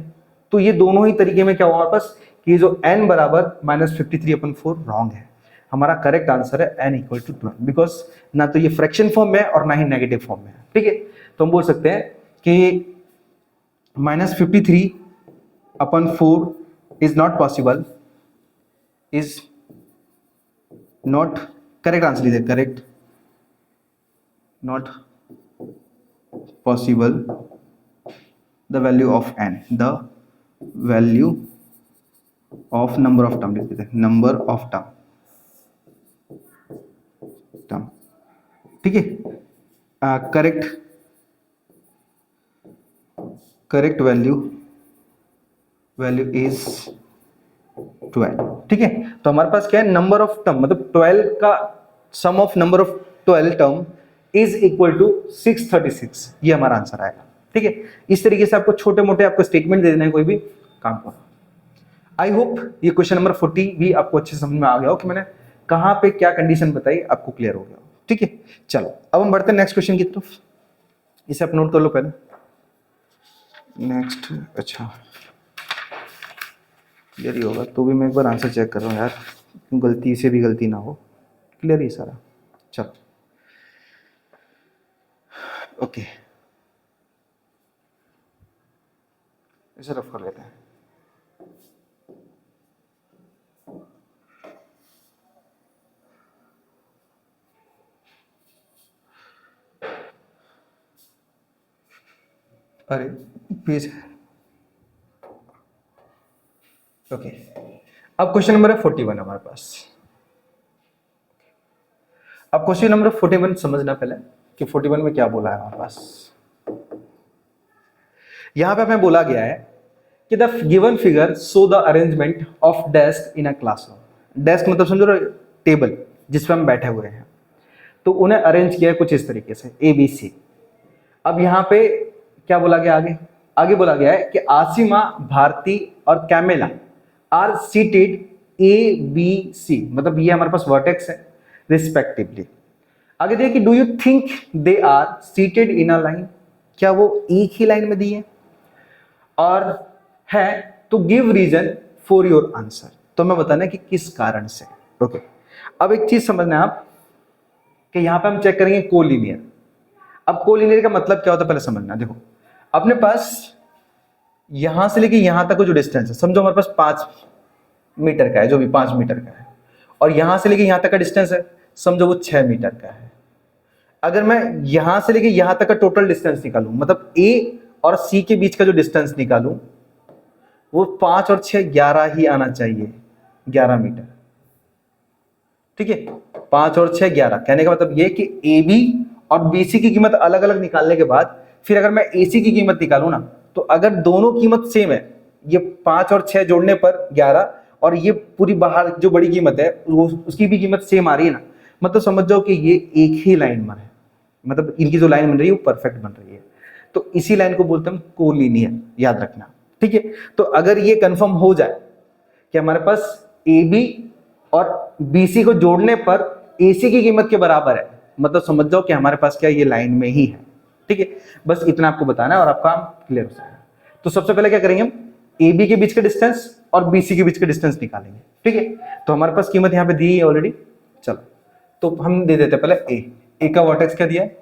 तो ये दोनों ही तरीके में क्या हुआ हमारे पास कि जो n बराबर माइनस 53/4 रॉन्ग है। हमारा करेक्ट आंसर है n इक्वल टू 12, बिकॉज ना तो ये फ्रैक्शन फॉर्म में है और ना ही नेगेटिव फॉर्म में है। ठीक है, तो हम बोल सकते हैं कि minus 53/4 is not possible, is not, correct answer लीजिए, correct not possible the value of n, the value of number of term, number of term, ठीक है। Correct value is 12। ठीक है, तो हमारे पास क्या है, नंबर ऑफ टर्म मतलब 12 का sum of number of 12 term is equal to 636, ये हमारा आंसर आएगा। ठीक है, इस तरीके से आपको छोटे मोटे आपको स्टेटमेंट दे देना है कोई भी काम को। आई होप ये क्वेश्चन नंबर 40 भी आपको अच्छे समझ में आ गया हो कि मैंने कहां पे क्या कंडीशन बताई, आपको क्लियर हो गया हो। ठीक है, चलो अब हम बढ़ते हैं नेक्स्ट क्वेश्चन की तरफ। इसे आप नोट कर लो पहले। नेक्स्ट, अच्छा क्लियर ही होगा, तो भी मैं एक बार आंसर चेक कर रहा हूँ यार, गलती से भी गलती ना हो। क्लियर ही सारा, चलो ओके, इसे रफ कर लेते हैं। अरे पेज, ओके, अब क्वेश्चन नंबर 41 हमारे पास। अब क्वेश्चन नंबर 41 समझना पहले कि 41 में क्या बोला है हमारे पास। यहां पे हमें बोला गया है कि the given figure show the arrangement of desk in a classroom. Desk मतलब समझो टेबल जिस पे हम बैठे हुए हैं, तो उन्हें अरेंज किया है कुछ इस तरीके से ABC। अब यहाँ पे क्या बोला गया, आगे बोला गया है कि आसिमा, भारती और कैमेला आर सीटेड ABC, मतलब ये हमारे पास वर्टेक्स है रिस्पेक्टिवली। आगे देखिए, do you think they are seated in a line, क्या वो एक ही लाइन में दी है, और है तो give reason for your answer, तो मैं बताना कि किस कारण से। ओके, अब एक चीज समझना है आप कि यहां पे हम चेक करेंगे कोलिनियर। अब कोलिनियर का मतलब क्या होता है पहले समझना। देखो, अपने पास यहां से लेके यहां तक जो डिस्टेंस है, समझो हमारे पास 5 मीटर का है, जो भी 5 मीटर का है, और यहां से लेके यहां तक का डिस्टेंस है, समझो वो 6 मीटर का है। अगर मैं यहां से लेके यहां तक का टोटल डिस्टेंस निकालूं, मतलब A और C के बीच का जो डिस्टेंस निकालूं, वो 5 और 6 11 ही आना चाहिए, 11 मीटर। ठीक है, 5 और 6 11, कहने का मतलब ये कि AB और BC की कीमत अलग अलग निकालने के बाद फिर अगर मैं AC की कीमत निकालूं ना, तो अगर दोनों कीमत सेम है, ये 5 और 6 जोड़ने पर 11, और ये पूरी बाहर जो बड़ी कीमत है उसकी भी कीमत सेम आ रही है ना, मतलब समझ जाओ कि ये एक ही लाइन में है, मतलब इनकी जो लाइन बन रही है वो परफेक्ट बन रही है। तो इसी लाइन को बोलते हैं हम कोलिनियर, याद रखना। ठीक है, तो अगर ये कंफर्म हो जाए कि हमारे पास AB और BC को जोड़ने पर AC की कीमत के बराबर है, मतलब समझ जाओ कि हमारे पास क्या ये लाइन में ही है। ठीक है, बस इतना आपको बताना है और आपका काम क्लियर हो जाएगा। तो सबसे पहले क्या करेंगे, हम AB के बीच का डिस्टेंस और BC के बीच का डिस्टेंस निकालेंगे। ठीक है, तो हमारे पास कीमत यहाँ पे दी है ऑलरेडी, चलो तो हम दे देते हैं पहले A का वर्टेक्स क्या दिया है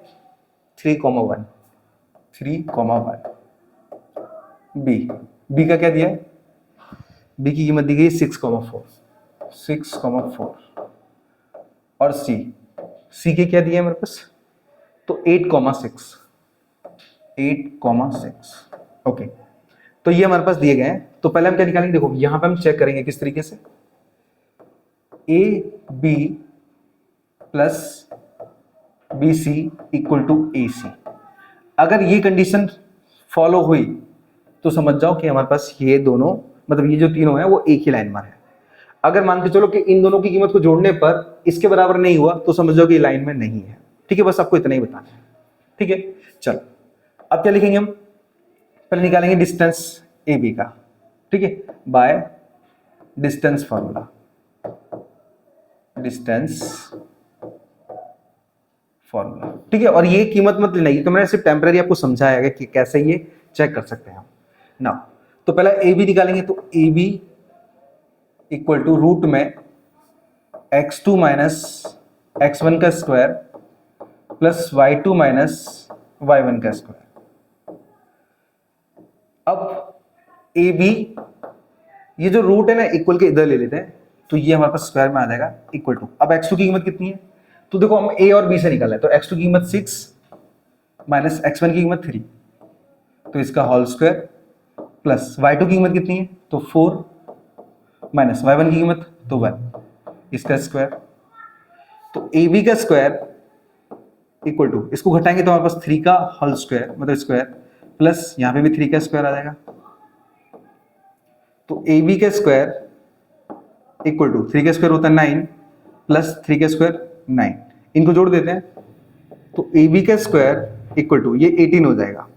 3,1, 3,1। B का क्या दिया है, B की कीमत दी गई 6,4, 6,4, और C के क्या दिया है मेरे पास, तो 8,6, 8,6। ओके, तो ये हमारे पास दिए गए हैं। तो पहले हम क्या निकालेंगे, देखो यहां पे हम चेक करेंगे किस तरीके से, AB plus BC equal to AC। अगर ये कंडीशन फॉलो हुई तो समझ जाओ कि हमारे पास ये दोनों, मतलब ये जो तीनों हैं वो एक ही लाइन में है। अगर मान के चलो कि इन दोनों की कीमत को जोड़ने पर इसके बराबर नहीं हुआ तो समझ जाओ कि लाइन में नहीं है। ठीक है, बस आपको इतना ही बताना है। ठीक है, चलो अब क्या लिखेंगे हम, पहले निकालेंगे डिस्टेंस ए बी का। ठीक है, by distance formula, distance formula. ठीक है, और ये कीमत मत लेना, ये तो मैंने सिर्फ टेम्पररी आपको समझाया है कि कैसे ये चेक कर सकते हैं हम ना। तो पहले ए बी निकालेंगे, तो A B equal to root में x2 माइनस x1 का square plus y2 minus y1 का स्क्वायर। अब ए बी, ये जो रूट है ना इक्वल के इधर ले लेते हैं, तो ये हमारे पास स्क्वायर में आ जाएगा इक्वल टू। अब x2 की कीमत कितनी है, तो देखो हम a और b से निकाला है, तो x2 की कीमत 6 माइनस x1 की कीमत 3, तो इसका होल स्क्वायर प्लस y2 की कीमत कितनी है, तो 4 माइनस y1 की कीमत तो 1, इसका स्क्वायर। तो ab का स्क्वायर इक्वल टू, इसको घटाएंगे तो हमारे पास 3 का होल स्क्वायर मतलब स्क्वायर प्लस यहाँ पे भी 3 का स्क्वायर आ जाएगा। तो ab का स्क्वायर इक्वल टू 3 का स्क्वायर होता है 9 प्लस 3 का स्क्वायर 9, इनको जोड़ देते हैं, तो ab का स्क्वायर इक्वल टू ये 18 हो जाएगा,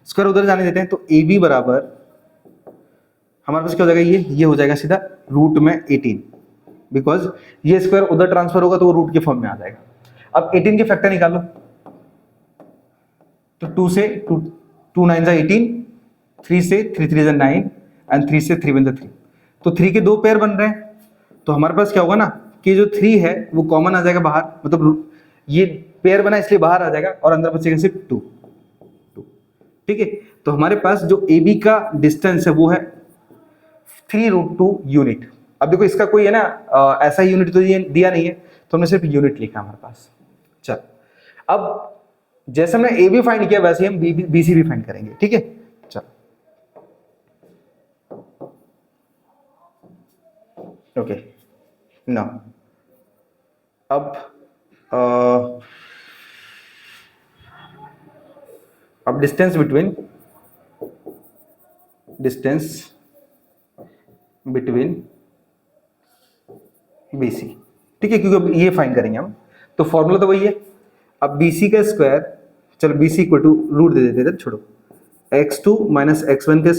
स्क्वायर उधर जाने देते हैं, तो ab बराबर हमारे पास क्या हो जाएगा, ये हो जाएगा सीधा रूट में 18, बिकॉज ये स्क्वायर उधर ट्रांसफर होगा तो वो रूट के फॉर्म में आ जाएगा। अब 18 के फैक्टर निकालो, तो 2 से 2 9 जा 18, 3 से 3 3 जा 9 एंड 3 से 3 1 जा 3, तो 3 के 2 पेयर बन रहे हैं। तो हमारे पास क्या होगा ना कि जो 3 है वो कॉमन आ जाएगा बाहर, मतलब ये पेयर बना इसलिए बाहर आ जाएगा और अंदर बचेगा सिर्फ 2। ठीक है, तो हमारे पास जो ए बी का डिस्टेंस है वो है 3√2 यूनिट। अब देखो इसका कोई है ना ऐसा यूनिट तो दिया नहीं है, तो हमने सिर्फ यूनिट लिखा हमारे पास। चल, अब जैसे हमने ए बी फाइंड किया वैसे हम बी सी भी फाइंड करेंगे। ठीक है, चल ओके ना। अब डिस्टेंस बिटवीन BC। ठीक है, क्योंकि ये फाइंड करेंगे हम, तो फॉर्मूला तो वही है। अब BC का स्क्वायर, चलो BC इक्वल टू रूट दे देते थे, छोड़ो, x2 माइनस x1 का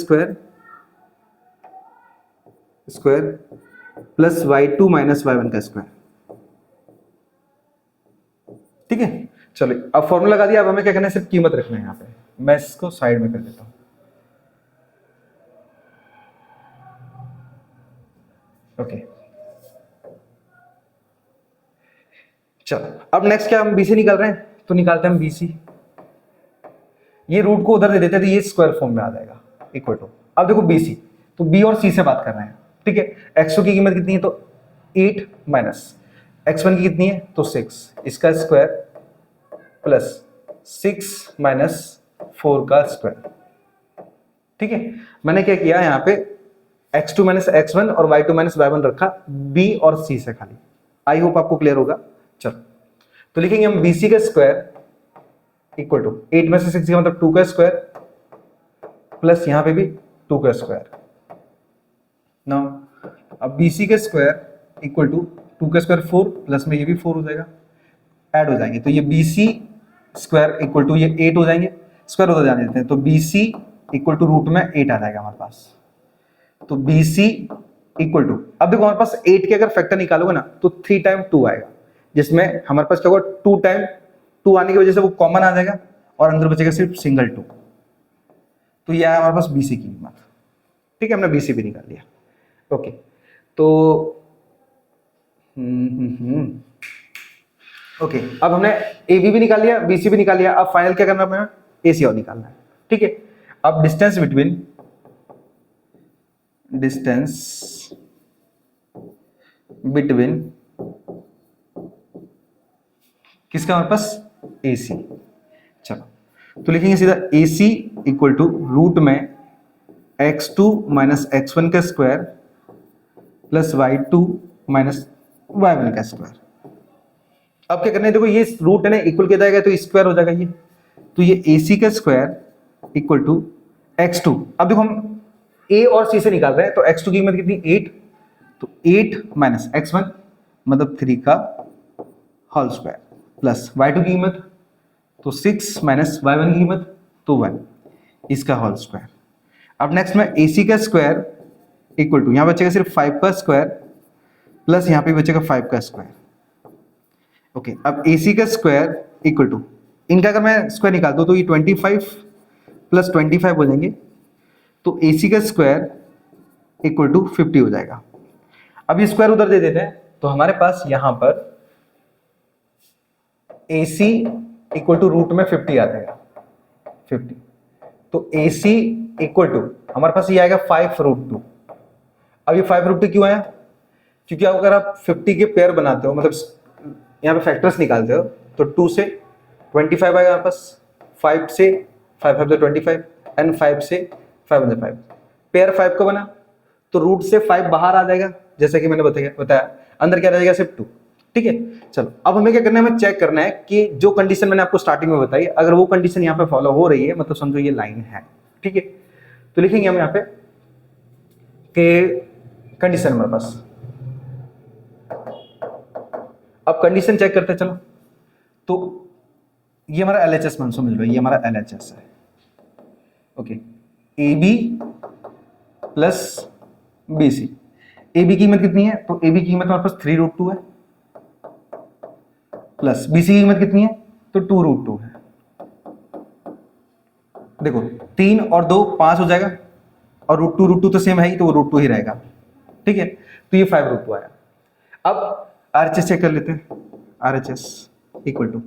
square plus y2 minus y1 का स्क्वायर। ठीक है, चलो अब फॉर्मूला लगा दिया। अब हमें क्या करना है, सिर्फ कीमत रखना है यहाँ पे। मैं इसको साइड में कर देता हूं। ओके, चलो अब नेक्स्ट क्या हम BC निकाल रहे हैं, तो निकालते हैं हम BC। ये रूट को उधर दे देते हैं तो ये स्क्वायर फॉर्म में आ जाएगा इक्वल टू। अब देखो BC, तो B और C से बात कर रहे हैं। ठीक है, x2 की कीमत कितनी है, तो 8 माइनस x1 की कितनी है, तो 6, इसका स्क्वायर प्लस 6 माइनस 4 का स्क्वायर। ठीक है, मैंने क्या किया यहाँ पे x2 माइनस x1 और y2 माइनस y1 रखा B और C से खाली। आई होप आपको क्लियर होगा। चलो तो लिखेंगे हम BC का स्क्वायर इक्वल टू 8 में से 6 का मतलब 2 का स्क्वायर प्लस यहां पे भी 2 का स्क्वायर। नाउ अब BC का स्क्वायर इक्वल टू 2 का स्क्वायर 4 प्लस में ये भी 4 हो जाएगा, ऐड हो जाएंगे, तो ये BC स्क्वायर इक्वल टू ये 8 हो जाएंगे, स्क्वायर उधर जाने देते हैं, तो BC इक्वल टू रूट में 8 आ जाएगा हमारे पास। तो BC इक्वल टू, अब देखो हमारे पास 8 के अगर फैक्टर निकालोगे ना तो 3 टाइम 2 आएगा, जिसमें हमारे पास क्या होगा 2 टाइम 2 आने की वजह से वो कॉमन आ जाएगा और अंदर बचेगा सिर्फ सिंगल 2। तो ये आया हमारे पास BC की कीमत। ठीक है, हमने BC भी निकाल लिया। ओके, तो ओके, अब हमने AB भी निकाल लिया, BC भी निकाल लिया। अब फाइनल क्या करना है, हमें AC और निकालना है। ठीक है, अब डिस्टेंस बिटवीन किसका हमारे पास AC। चलो तो लिखेंगे सीधा AC इक्वल टू रूट में x2 माइनस x1 का square plus y2 minus y1 का स्क्वायर। अब क्या करना है, देखो ये रूट है ना इक्वल किया जाएगा तो स्क्वायर हो जाएगा ये, तो ये AC का स्क्वायर इक्वल टू x2। अब देखो हम A और C से निकाल रहे हैं, तो x2 की कीमत कितनी 8, तो 8 माइनस x1 मतलब 3 का होल स्क्वायर प्लस y2 की कीमत तो 6 माइनस y1 की कीमत तो 1 इसका होल स्क्वायर। अब नेक्स्ट में AC का स्क्वायर इक्वल टू, यहां बचेगा सिर्फ 5 का स्क्वायर प्लस यहां पे बचेगा 5 का स्क्वायर। ओके, अब AC का स्क्वायर इक्वल टू, इनका अगर मैं स्क्वायर निकालता हूं तो ये 25 प्लस 25 हो जाएंगे, तो AC का स्क्वायर इक्वल टू 50 हो जाएगा। अब ये स्क्वायर उधर दे देते हैं तो हमारे पास यहां पर AC इक्वल टू रूट में 50 आ जाएगा, 50। तो AC इक्वल टू हमारे पास ये आएगा 5√2। अब ये 5√2 क्यों आया? क्योंकि अगर आप 50 के पेयर बनाते हो, मतलब यहाँ पे फैक्टर्स निकालते हो, तो 2 से 25 आएगा हमारे पास, 5 से 5 5 25 एंड 5 से 5 5 पेयर 5 का बना तो रूट से 5 बाहर आ जाएगा, जैसा कि मैंने बताया अंदर क्या रहेगा, सिर्फ 2। ठीक है, चलो अब हमें क्या करना है, हमें चेक करना है कि जो कंडीशन मैंने आपको स्टार्टिंग में बताई अगर वो कंडीशन यहाँ पे फॉलो हो रही है, मतलब समझो ये लाइन है। ठीक है, तो लिखेंगे हम यहाँ पे कि कंडीशन हमारे पास, अब कंडीशन चेक करते हैं। चलो, तो ये हमारा LHS मान समझ लो, ये हमारा LHS है। Okay, AB plus BC, AB की कीमत कितनी है, तो AB की कीमत हमारे पास 3√2 है प्लस BC की कीमत कितनी है, तो 2√2 है। देखो 3 और 2 5 हो जाएगा और √2 तो सेम है ही, तो वो √2 ही रहेगा। ठीक है, तो ये 5√2 आया। अब RHS चेक कर लेते हैं, RHS इक्वल टू,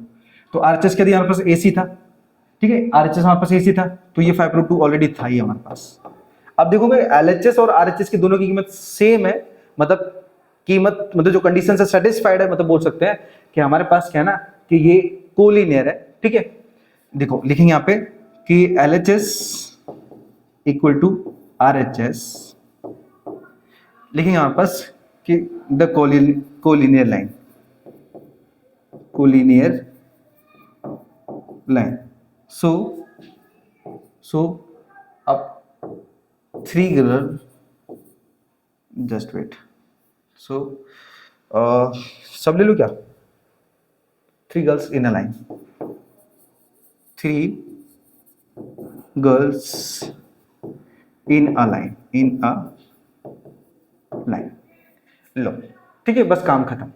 तो RHS क्या दिया हमारे पास, AC था। ठीक है, RHS हमारे पास AC था, तो ये 5√2 ऑलरेडी था ही हमारे पास। अब देखोगे LHS और RHS की दोनों की कीमत सेम है, मतलब कीमत, मतलब जो कंडीशन से सेटिस्फाइड है, मतलब बोल सकते हैं कि हमारे पास क्या है ना कि ये कोलिनियर है। ठीक है, देखो लिखेंगे यहाँ पे कि LHS इक्वल टू RHS, लिखेंगे हमारे पास कि the collinear line, collinear line. So अब 3 गर्ल, जस्ट वेट, सो सब ले लो क्या, 3 girls in a line, 3 girls in a line, in a line लो। ठीक है, बस काम खत्म।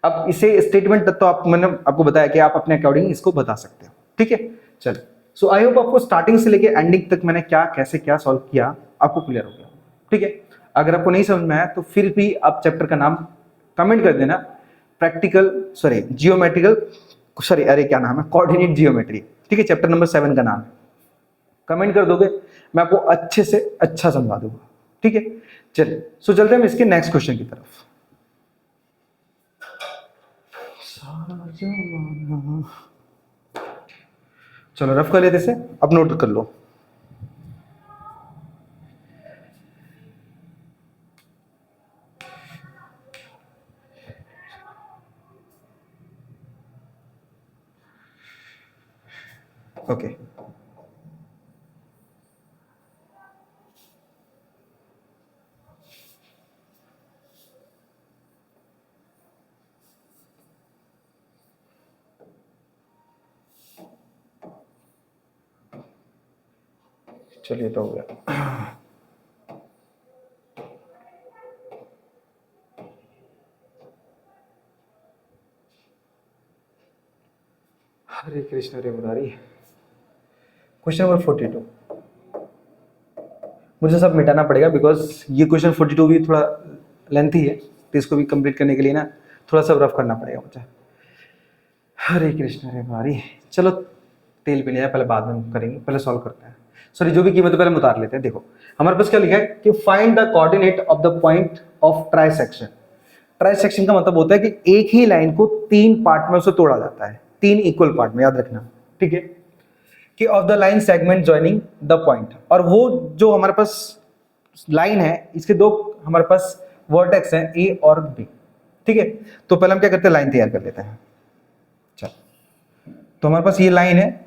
अब इसे स्टेटमेंट तो आप, मैंने आपको बताया कि आप अपने अकॉर्डिंग इसको बता सकते हो। ठीक है, चलो, सो आई होप आपको स्टार्टिंग से लेके एंडिंग तक मैंने क्या कैसे क्या सॉल्व किया आपको क्लियर हो गया। ठीक है, अगर आपको नहीं समझ में आया तो फिर भी आप चैप्टर का नाम कमेंट कर देना, क्या नाम है, कोऑर्डिनेट जियोमेट्री। ठीक है, चैप्टर नंबर 7 का नाम है, कमेंट कर दोगे, मैं आपको अच्छे से अच्छा समझा दूंगा। ठीक है, चलिए, सो चलते हैं हम इसके नेक्स्ट क्वेश्चन की तरफ। चलो रफ कर लेते से, अब नोट कर लो। ओके, चलिए तो हो गया। हरे कृष्ण हरे मुरारी। क्वेश्चन नंबर 42 मुझे सब मिटाना पड़ेगा बिकॉज ये क्वेश्चन 42 भी थोड़ा लेंथी है, तो इसको भी कंप्लीट करने के लिए ना थोड़ा सा रफ करना पड़ेगा मुझे। हरे कृष्ण हरे मुरारी। चलो तेल पी लिया, पहले बाद में करेंगे, पहले सॉल्व करते हैं। सॉरी, जो भी कीमत है पहले हम उतार लेते हैं। देखो हमारे पास क्या लिखा है कि find the coordinate of the point of trisection. Trisection का मतलब होता है कि एक ही लाइन को 3 पार्ट में उसे तोड़ा जाता है, 3 इक्वल पार्ट में, याद रखना। ठीक है, कि of the line segment joining the point, और वो जो हमारे पास लाइन है इसके 2 हमारे पास वर्टेक्स हैं, ए और बी। ठीक है, तो पहले हम क्या करते हैं, लाइन तैयार कर लेते हैं। चल, तो हमारे पास ये लाइन है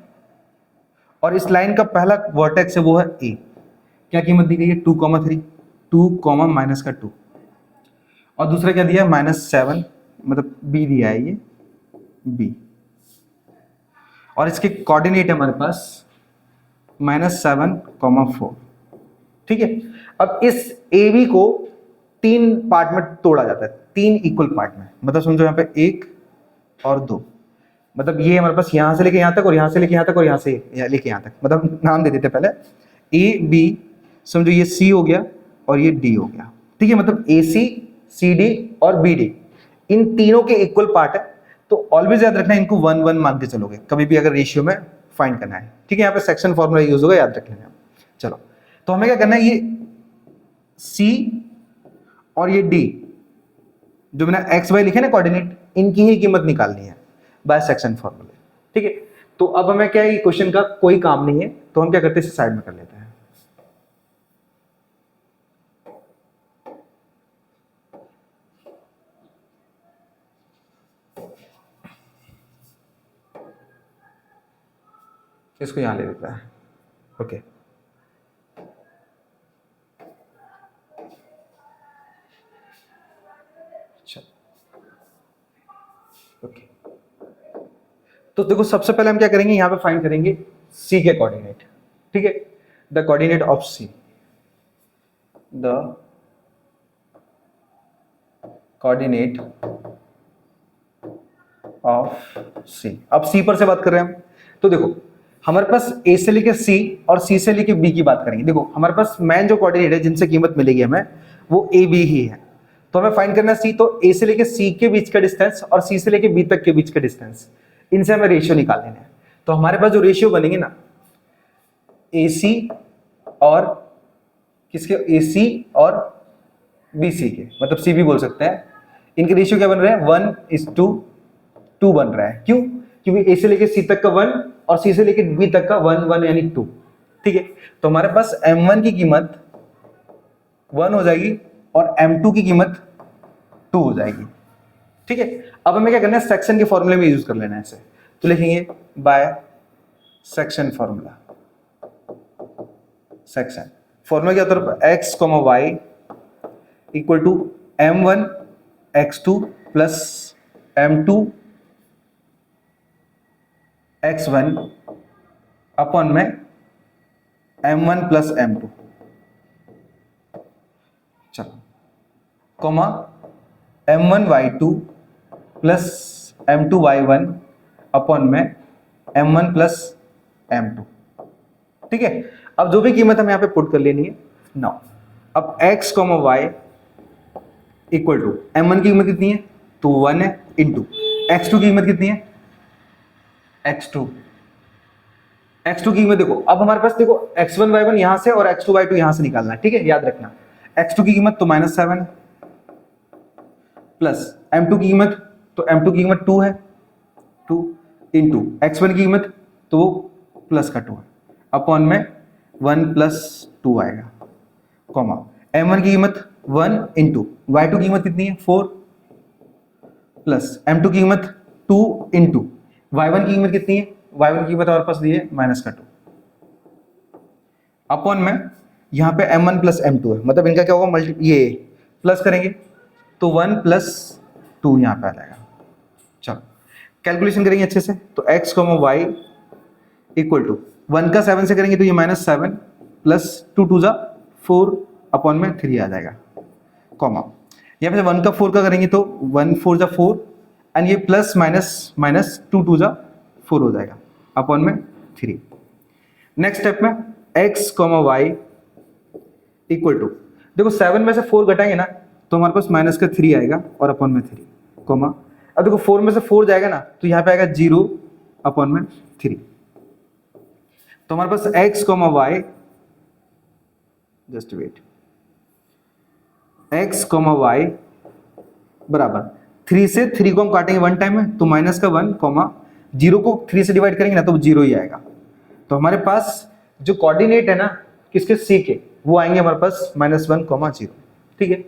और इस लाइन का पहला वर्टेक्स है वो है ए। क्या कीमत दी गई है, 2,3, 2, माइनस का 2। और दूसरा क्या दिया है -7, मतलब बी दिया है ये बी, और इसके कोऑर्डिनेट है हमारे पास -7,4। ठीक है। अब इस ए बी को 3 पार्ट में तोड़ा जाता है, 3 इक्वल पार्ट में, मतलब समझो यहाँ पे 1 और 2, मतलब ये हमारे पास यहां से लेके यहां तक और यहां से लेके यहां तक और यहां से लेके यहां तक, मतलब नाम दे देते पहले ए बी, समझो ये सी हो गया और ये डी हो गया। ठीक है, मतलब ए सी, सी डी और बी डी इन तीनों के इक्वल पार्ट है, तो ऑलवेज याद रखना इनको 1 1 मान के चलोगे कभी भी अगर रेशियो में फाइंड करना है। ठीक है, यहाँ पे सेक्शन फॉर्मूला यूज होगा, याद रख लेना। चलो, तो हमें क्या करना है, ये सी और ये डी जो मैंने एक्स वाई लिखे ना कोऑर्डिनेट, इनकी ही कीमत निकालनी है बाय सेक्शन फॉर्मूले। ठीक है, तो अब हमें क्या है, क्वेश्चन का कोई काम नहीं है, तो हम क्या करते हैं, इसे साइड में कर लेते हैं। इसको यहां ले लेता है। ओके, ओके, तो देखो सबसे पहले हम क्या करेंगे, यहां पे फाइंड करेंगे सी के कोऑर्डिनेट। ठीक है, the coordinate of C, the coordinate of C. अब सी पर से बात कर रहे हैं हम, तो देखो हमारे पास ए से लेके सी और सी से लेके बी की बात करेंगे। देखो हमारे पास मेन जो कोऑर्डिनेट है जिनसे कीमत मिलेगी हमें, वो ए बी ही है, तो हमें फाइंड करना है सी। तो ए से लेके सी के बीच का डिस्टेंस और सी से लेके बी तक के बीच का डिस्टेंस, इनसे हमें रेशियो निकाल लेना है। तो हमारे पास जो रेशियो बनेंगे ना, ए सी और किसके, ए सी और बी सी के, मतलब सी भी बोल सकते हैं, इनके रेशियो क्या बन रहे हैं, 1:2 बन रहा है। क्यों? क्योंकि ए से लेके सी तक का 1 और सी से लेके बी तक का 1 1 यानी 2। ठीक है, तो हमारे पास m1 की कीमत 1 हो जाएगी और m2 की कीमत 2 हो जाएगी। ठीक है, अब हमें क्या करना है, सेक्शन के फॉर्मूले में यूज कर लेना है इसे, तो लिखेंगे by section formula. Section formula क्या होता है, x, y equal to m1 x2 plus m2 x1 upon में m1 प्लस m2, चलो, comma m1 y2 plus m2 y1 upon में m1 प्लस m2। ठीक है, अब जो भी कीमत हमें यहां पे पुट कर लेनी है नाउ। अब x, y equal to m1 की कीमत कितनी है, तो 1 है, इंटू x2 की कीमत कितनी है, x2 की कीमत देखो, अब हमारे पास देखो x1 y1 यहां से और x2 y2 यहां से निकालना है। ठीक है, याद रखना x2 की कीमत तो -7 है, प्लस m2 की कीमत, तो m2 की कीमत 2 है, 2 इंटू x1 की कीमत तो वो प्लस का 2 है, अपॉन में 1 प्लस 2 आएगा, कॉमा m1 की कीमत 1 इंटू y2 की कीमत कितनी है 4, प्लस m2 की कीमत 2 इंटू y1 की कीमत कितनी है, y1 की कीमत हमारे पास दी है -2, अपॉन में यहाँ पे m1 प्लस m2 है, मतलब इनका क्या होगा, ये प्लस करेंगे तो 1 प्लस 2 यहाँ पे आ जाएगा। चलो कैलकुलेशन करेंगे अच्छे से, तो x, y इक्वल टू 1 का 7 से करेंगे तो ये -7 प्लस 2 2 4 अपॉन में 3 आ जाएगा, कॉमा यहाँ पे 1 का 4 का करेंगे तो 1 4 4 एंड ये प्लस माइनस 2 2 4 हो जाएगा, अपॉन में 3। नेक्स्ट स्टेप में x, y इक्वल टू, देखो 7 में से 4 घटाएंगे ना तो हमारे पास माइनस का 3 आएगा और अपॉन में 3, कॉमा अब देखो 4 में से 4 जाएगा ना तो यहाँ पे आएगा 0 अपॉन में 3, तो हमारे पास x, y, just wait, x, y बराबर 3 से 3 को हम काटेंगे 1 टाइम में तो माइनस का 1, कॉमा 0 को 3 से डिवाइड करेंगे ना तो 0 ही आएगा। तो हमारे पास जो कोऑर्डिनेट है ना किसके, सी के, वो आएंगे हमारे पास -1, 0। ठीक है,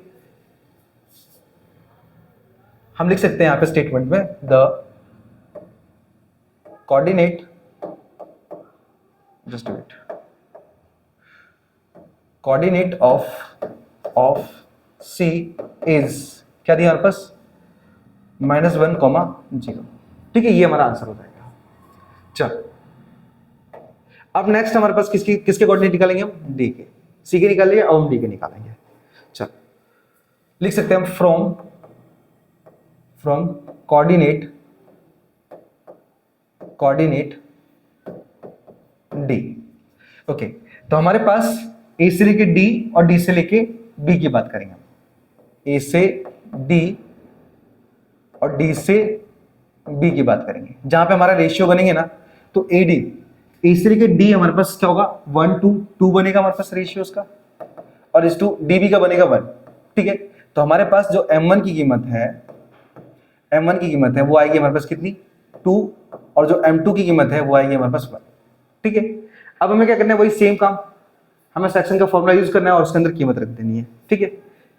हम लिख सकते हैं यहां पे स्टेटमेंट में, the coordinate, just wait, coordinate of C is क्या दिया हमारे पास, -1,0। ठीक है, ये हमारा आंसर हो जाएगा। चल अब नेक्स्ट हमारे पास किसके कोऑर्डिनेट निकालेंगे हम, डी के। सी के निकाल लिए, अब हम डी के निकालेंगे। चल लिख सकते हैं हम फ्रॉम कोऑर्डिनेट डी। ओके, तो हमारे पास ए से लेके डी और डी से लेके बी की बात करेंगे हम। ए से डी और डी से बी की बात करेंगे। जहां पे हमारा रेशियो बनेंगे ना, तो ए डी, ए से लेके डी हमारे पास क्या होगा, 1:2 बनेगा हमारे पास रेशियो उसका, और इस टू डी बी का बनेगा 1। ठीक है, तो हमारे पास जो m1 की कीमत है वो आएगी हमारे पास कितनी, 2, और जो m2 की कीमत है वो आएगी हमारे पास 1। ठीक है, अब हमें क्या करना है, वही सेम काम, हमें सेक्शन का फॉर्मूला यूज करना है और उसके अंदर कीमत रख देनी है। ठीक है,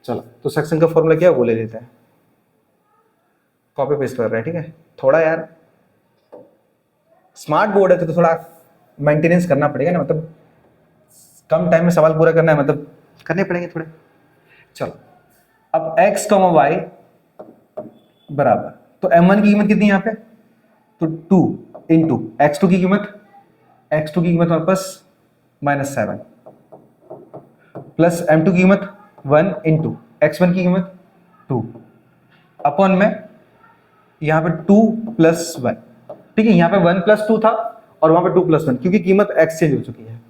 चलो तो सेक्शन का फॉर्मूला क्या है वो ले लेते हैं, कॉपी पेस्ट कर रहे हैं। ठीक है, थोड़ा यार स्मार्ट बोर्ड है तो थोड़ा मेंटेनेंस करना पड़ेगा ना, मतलब कम टाइम में सवाल पूरा करना है, मतलब करने पड़ेंगे थोड़े। चलो अब x, y बराबर, तो m1 की कीमत कितनी है यहाँ पे, तो 2 इंटू x2 की कीमत हमारे पास -7 प्लस m2 की कीमत 1 इंटू x1 की कीमत 2 अपॉन में यहाँ पे 2 + 1। ठीक है, यहाँ पे 1 + 2 था और वहां पे 2 + 1, क्योंकि कीमत एक्सचेंज हो चुकी है।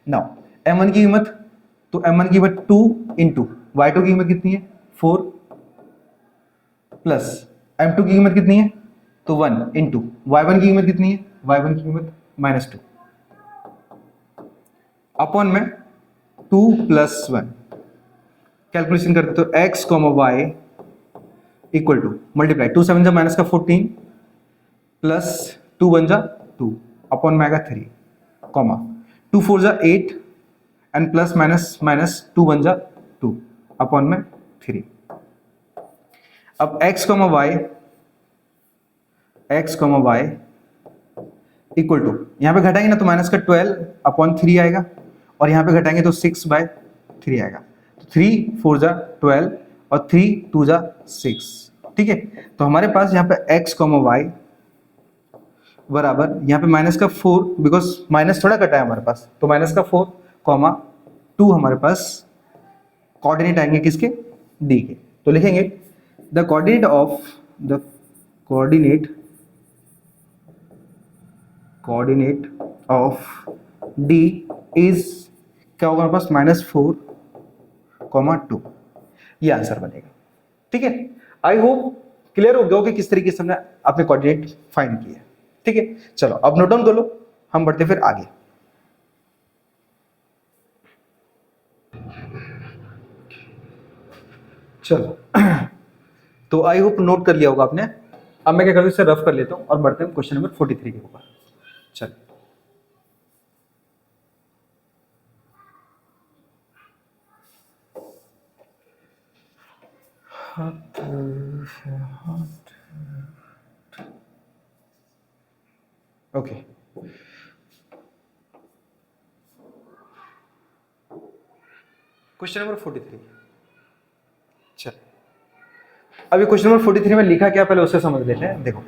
नाउ m1 की कीमत, तो m1 की कीमत 2 इंटू y2 की कीमत कितनी है 4 प्लस m2 की कीमत कितनी है, तो 1 इंटू y1 की कीमत कितनी है, y1 की कीमत -2 अपॉन में 2 + 1। कैलकुलेशन करते तो x, y equal to multiply 2 7 -14 plus 2 1 2 upon में आएगा 3 comma 2 4 8 and plus minus 2 1 2 upon में 3। अब x, y इक्वल टू, यहाँ पे घटाएंगे ना तो -12 अपॉन 3 आएगा, और यहाँ पे घटाएंगे तो 6/3 आएगा। तो 3 4 12 और 3 2 6। ठीक है, तो हमारे पास यहाँ पे x, y बराबर, यहाँ पे -4, बिकॉज माइनस थोड़ा कटा है हमारे पास, तो -4 कॉमा 2 हमारे पास कोऑर्डिनेट आएंगे किसके, डी के। तो लिखेंगे the coordinate of D is, क्या होगा हमारे पास, -4, 2। ये आंसर बनेगा। ठीक है, आई होप क्लियर हो गया कि किस तरीके से हमने अपने कोऑर्डिनेट फाइंड किए। ठीक है, चलो अब नोट डाउन कर लो, हम बढ़ते फिर आगे। चलो तो आई होप नोट कर लिया होगा आपने। अब मैं क्या करता हूं, इसे रफ कर लेता हूं और बढ़ते हैं क्वेश्चन नंबर 43 के ऊपर। चल ओके, क्वेश्चन नंबर 43। चल अभी क्वेश्चन नंबर 43 में लिखा क्या, पहले उसे समझ लेते हैं। देखो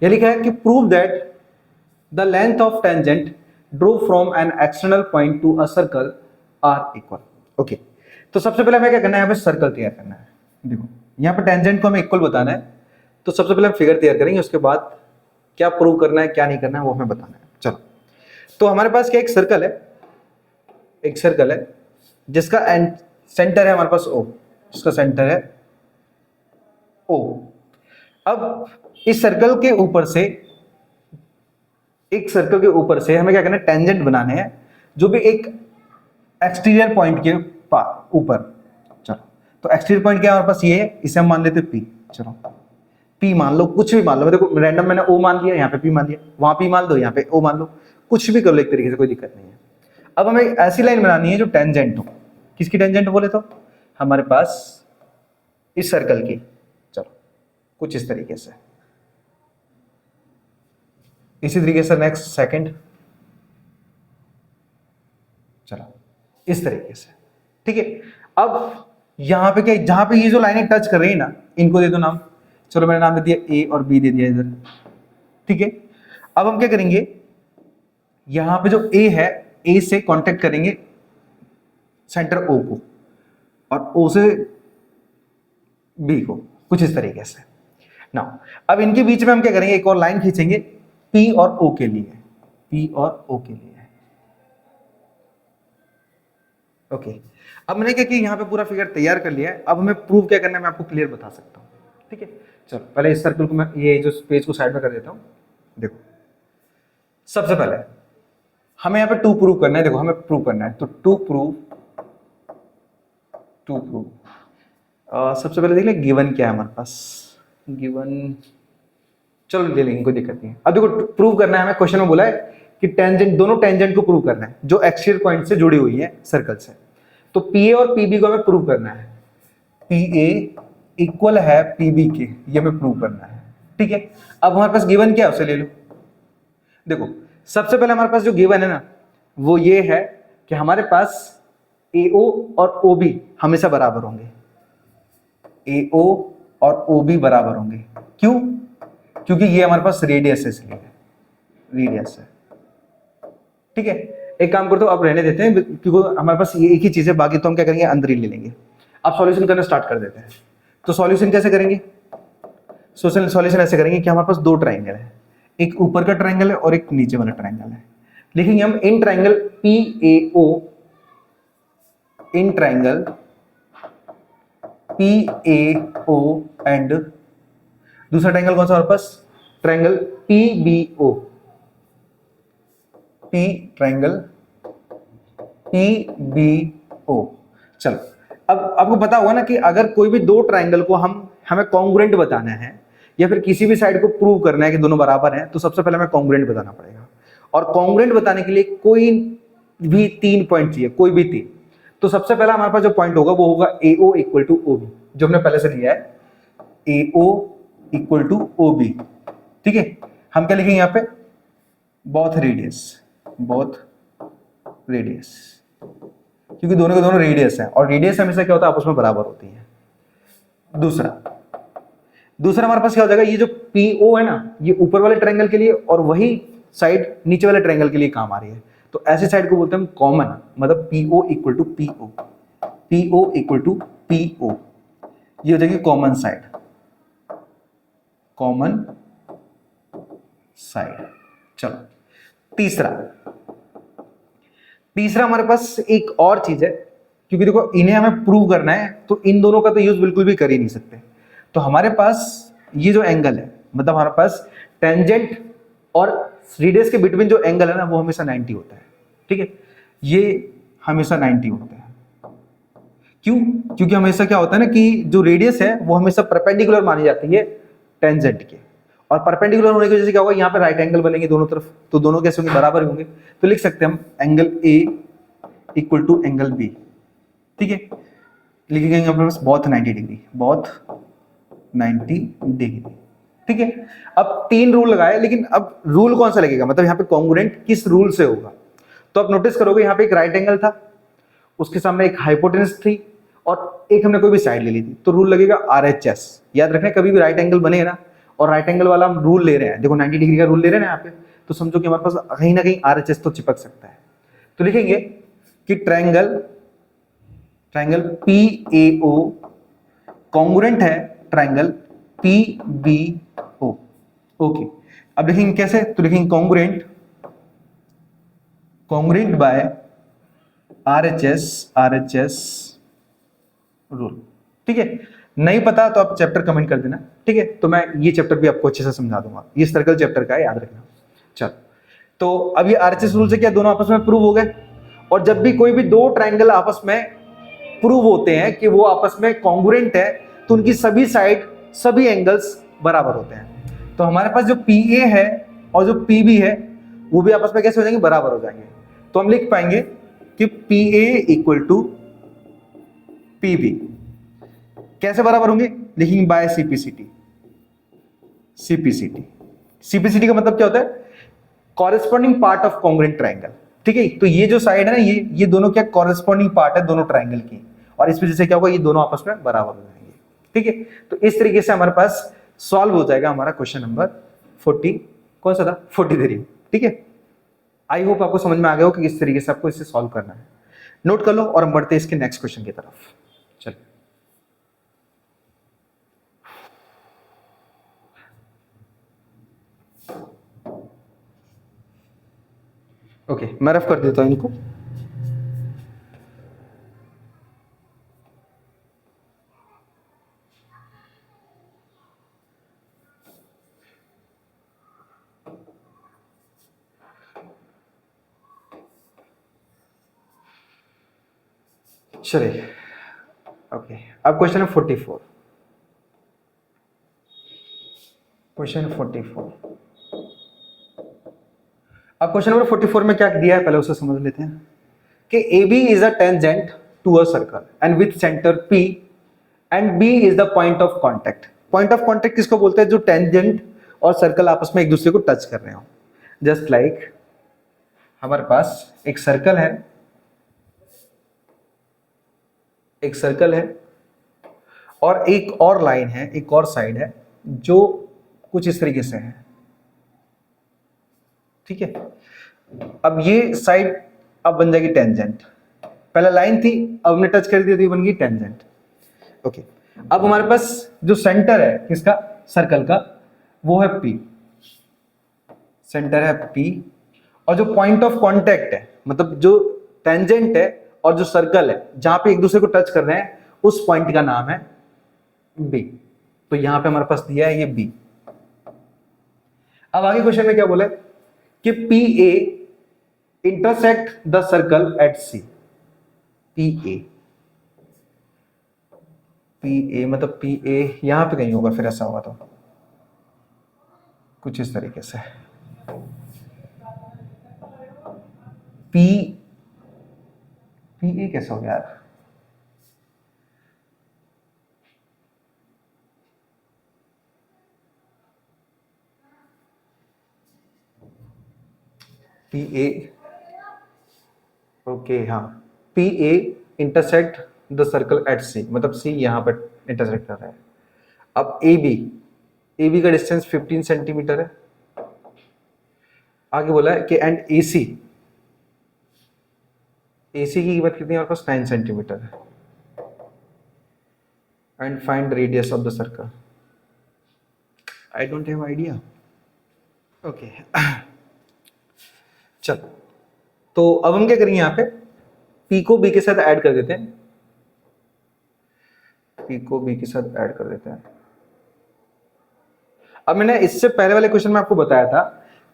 ये लिखा है कि prove that the length of tangent drawn from an external point to a circle are equal. Okay, तो सबसे पहले हमें क्या करना है, यहाँ पे सर्कल तैयार करना है। देखो यहाँ पे टेंजेंट को हमें इक्वल बताना है, तो सबसे पहले हम फिगर तैयार करेंगे, उसके बाद क्या प्रूव करना है क्या नहीं करना है वो हमें बताना है। चलो, तो हमारे पास क्या, एक सर्कल है जिसका सेंटर है हमारे पास O, जिसका सेंटर है O। अब इस सर्कल के ऊपर से, एक सर्कल के ऊपर से हमें क्या करना है, टेंजेंट बनाने हैं जो भी एक एक्सटीरियर पॉइंट के ऊपर। चलो, तो एक्सटीरियर पॉइंट क्या है हमारे पास, ये है, इसे हम मान लेते हैं P। चलो P मान लो, कुछ भी मान लो, देखो रैंडम मैंने O मान लिया, यहाँ पे P मान लिया, वहां P मान दो, यहाँ पे O मान लो, कुछ भी कर लो एक तरीके से, कोई दिक्कत नहीं है। अब हमें ऐसी लाइन बनानी है जो टेंजेंट हो, किसकी टेंजेंट बोले तो हमारे पास इस सर्कल की। चलो कुछ इस तरीके से, इसी तरीके से नेक्स्ट सेकंड, चलो इस तरीके से। ठीक है, अब यहाँ पे क्या, जहां पे ये जो लाइनें टच कर रही है ना, इनको दे दो नाम। चलो मैंने नाम दे दिया ए और बी दे दिया इधर, ठीक है। अब हम क्या करेंगे, यहां पे जो ए है, ए से कांटेक्ट करेंगे सेंटर ओ को, और ओ से बी को, कुछ इस तरीके से ना। अब इनके बीच में हम क्या करेंगे, एक और लाइन खींचेंगे पी और ओ के लिए, पी और ओ के लिए। ओके, अब मैंने क्या किया, यहाँ पे पूरा फिगर तैयार कर लिया है। अब हमें प्रूव क्या करना है, मैं आपको क्लियर बता सकता हूँ, ठीक है। चलो पहले इस सर्कल को मैं, ये जो पेज को साइड में कर देता हूँ। देखो सबसे पहले हमें यहाँ पे टू प्रूव करना है। देखो हमें प्रूव करना है, तो टू प्रूव सबसे पहले देख ले गिवन क्या है हमारे पास, गिवन, चलो ले लेंगे, कोई दिक्कत नहीं है। अब देखो प्रूव करना है हमें, क्वेश्चन में बोला है कि टेंजेंट, दोनों टेंजेंट को प्रूव करना है जो एक्सियल पॉइंट से जुड़ी हुई है सर्कल से। तो पीए और पीबी को हमें प्रूव करना है, पीए इक्वल है पीबी के, ये हमें प्रूव करना है, ठीक है। अब हमारे पास गिवन क्या है उसे ले लो। देखो सबसे पहले हमारे पास जो गिवन है ना, वो ये है कि हमारे पास AO और OB हमेशा बराबर होंगे, AO और OB बराबर होंगे। क्यों? क्योंकि ये हमारे पास रेडियस है, इसलिए रेडियस है, ठीक है। एक काम करते हो, आप रहने देते हैं क्योंकि हमारे पास ये एक ही चीज है, बाकी तो हम क्या करेंगे अंदर ही ले लेंगे। अब सॉल्यूशन करना स्टार्ट कर देते हैं। तो सॉल्यूशन कैसे करेंगे, सॉल्यूशन ऐसे करेंगे कि हमारे पास दो ट्राइंगल है, एक ऊपर का ट्राइंगल है और एक नीचे वाला ट्राइंगल है। लिखेंगे हम in triangle PAO, in triangle PAO and दूसरा ट्राइंगल कौन सा हमारे पास, triangle PBO, P triangle PBO। चलो अब आपको पता होगा ना कि अगर कोई भी दो ट्राइंगल को हमें कॉन्ग्रुएंट बताना है या फिर किसी भी साइड को प्रूव करना है कि दोनों बराबर हैं, तो सबसे पहले हमें कॉन्ग्रुएंट बताना पड़ेगा। और कॉन्ग्रुएंट बताने के लिए कोई भी 3 पॉइंट चाहिए, कोई भी 3। तो सबसे पहला हमारे पास जो पॉइंट होगा वो होगा AO इक्वल टू OB, जो हमने पहले से लिया है, AO इक्वल टू OB, ठीक है। हम क्या लिखेंगे यहाँ पे, बोथ रेडियस, बोथ रेडियस, क्योंकि दोनों के दोनों रेडियस है और रेडियस हमेशा क्या होता है, आपस में बराबर होती है। दूसरा हमारे पास क्या हो जाएगा, ये जो PO है ना, ये ऊपर वाले ट्रायंगल के लिए और वही साइड नीचे वाले ट्रायंगल के लिए काम आ रही है। तो ऐसे साइड को बोलते हैं हम कॉमन, मतलब PO equal to PO, PO equal to PO, ये हो जाएगी कॉमन साइड, कॉमन साइड। चलो तीसरा हमारे पास एक और चीज है, क्योंकि देखो इन्हें हमें प्रूव करना है तो इन दोनों का तो यूज बिल्कुल भी कर ही नहीं सकते। तो हमारे पास ये जो एंगल है, मतलब हमारे पास टेंजेंट और रेडियस के बिटवीन जो एंगल है ना, वो हमेशा 90 होता है, ठीक है। ये हमेशा 90 होता है। क्यों? क्योंकि हमेशा क्या होता है ना कि जो रेडियस है वो हमेशा परपेंडिकुलर मानी जाती है टेंजेंट के, और परपेंडिकुलर होने की वजह से क्या होगा, यहाँ पे राइट एंगल बनेंगे दोनों तरफ, तो दोनों कैसे होंगे, बराबर होंगे। तो लिख सकते हैं हम angle A equal to angle B, ठीक है। लिखेंगे अपने पास बोथ 90 डिग्री, बोथ 90 डिग्री, ठीक है। अब 3 रूल लगाए, लेकिन अब रूल कौन सा लगेगा, मतलब यहाँ पे कॉन्ग्रुएंट किस रूल से होगा। तो आप नोटिस करोगे यहाँ पे एक राइट एंगल था, उसके सामने एक हाइपोटेनस थी और एक हमने कोई भी साइड ले ली थी, तो रूल लगेगा RHS। याद रखना, कभी भी राइट एंगल बने ना और राइट एंगल वाला हम रूल ले रहे हैं, देखो 90 डिग्री का रूल ले रहे हैं ना यहाँ पे, तो समझो कि हमारे पास कहीं ना कहीं RHS तो चिपक सकता है। तो लिखेंगे कि ट्रायंगल PAO कॉन्ग्रुएंट है ट्रायंगल PBO, ओके। अब लिखेंगे कैसे, तो लिखेंगे कॉन्ग्रुएंट बाय RHS रूल, ठीक है। नहीं पता तो आप चैप्टर कमेंट कर देना, ठीक है। तो मैं ये चैप्टर भी आपको अच्छे से समझा दूंगा, ये सर्कल चैप्टर का है, याद रखना। चलो, तो अब ये RHS रूल से क्या दोनों आपस में प्रूव हो गए। और जब भी कोई भी दो ट्रायंगल आपस में प्रूव होते हैं कि वो आपस में कॉन्ग्रुएंट है, तो उनकी सभी साइड, सभी एंगल्स बराबर होते हैं। तो हमारे पास जो PA है और जो PB है वो भी आपस में कैसे हो जाएंगे, बराबर हो जाएंगे। तो हम लिख पाएंगे कि PA इक्वल टू PB कैसे बराबर होंगे, लिखेंगे बाय CPCT का मतलब क्या होता है, corresponding part of congruent triangle, ठीक है। तो ये जो साइड है ना, ये दोनों क्या कॉरेस्पॉन्डिंग पार्ट है दोनों ट्रायंगल की, और इस वजह से क्या होगा, ये दोनों आपस में बराबर हो जाएंगे। ठीक है, तो इस तरीके से हमारे पास सॉल्व हो जाएगा हमारा क्वेश्चन नंबर 40, कौन सा था, 43। ठीक है, आई होप आपको समझ में आ गया हो कि किस तरीके से आपको इसे सॉल्व करना है। नोट कर लो और हम बढ़ते हैं इसके नेक्स्ट क्वेश्चन की तरफ। चलिए, ओके, मैं रफ कर देता हूं इनको। चलिए, ओके, अब क्वेश्चन है 44। क्वेश्चन 44, अब क्वेश्चन नंबर 44 में क्या दिया है पहले उसे समझ लेते हैं कि A B is a tangent to a circle and with centre P and B is the point of contact. Point of contact किसको बोलते हैं, जो टेंजेंट और सर्कल आपस में एक दूसरे को टच कर रहे हो। जस्ट लाइक हमारे पास एक सर्कल है, एक सर्कल है और एक और लाइन है, एक और साइड है जो कुछ इस तरीके से है। ठीक है, अब ये साइड अब बन जाएगी टेंजेंट। पहले लाइन थी, अब हमने टच कर दिया तो ये बन गई टेंजेंट। ओके, अब हमारे पास जो सेंटर है किसका, सर्कल का, वो है P, सेंटर है P, और जो पॉइंट ऑफ कांटेक्ट है, मतलब जो टेंजेंट है और जो सर्कल है जहां पे एक दूसरे को टच कर रहे हैं, उस पॉइंट का नाम है B। तो यहां पे हमारे पास दिया है ये B। अब आगे क्वेश्चन में क्या बोला है कि PA intersect the circle eight C। PA मतलब PA यहां पे कहीं होगा, फिर ऐसा होगा तो कुछ इस तरीके से PA कैसा हो गया यार, PA, ओके हाँ, PA intersect the circle eight C, मतलब C यहां पर इंटरसेक्ट कर रहा है। अब AB का डिस्टेंस 15 सेंटीमीटर है। आगे बोला है कि एंड AC की कीमत कितनी है, हमारे पास 9 सेंटीमीटर है। And find radius of the circle, I don't have idea. Okay, चल, तो अब हम क्या करेंगे, यहाँ पे P को B के साथ ऐड कर देते हैं। P को B के साथ ऐड कर देते हैं। अब मैंने इससे पहले वाले क्वेश्चन में आपको बताया था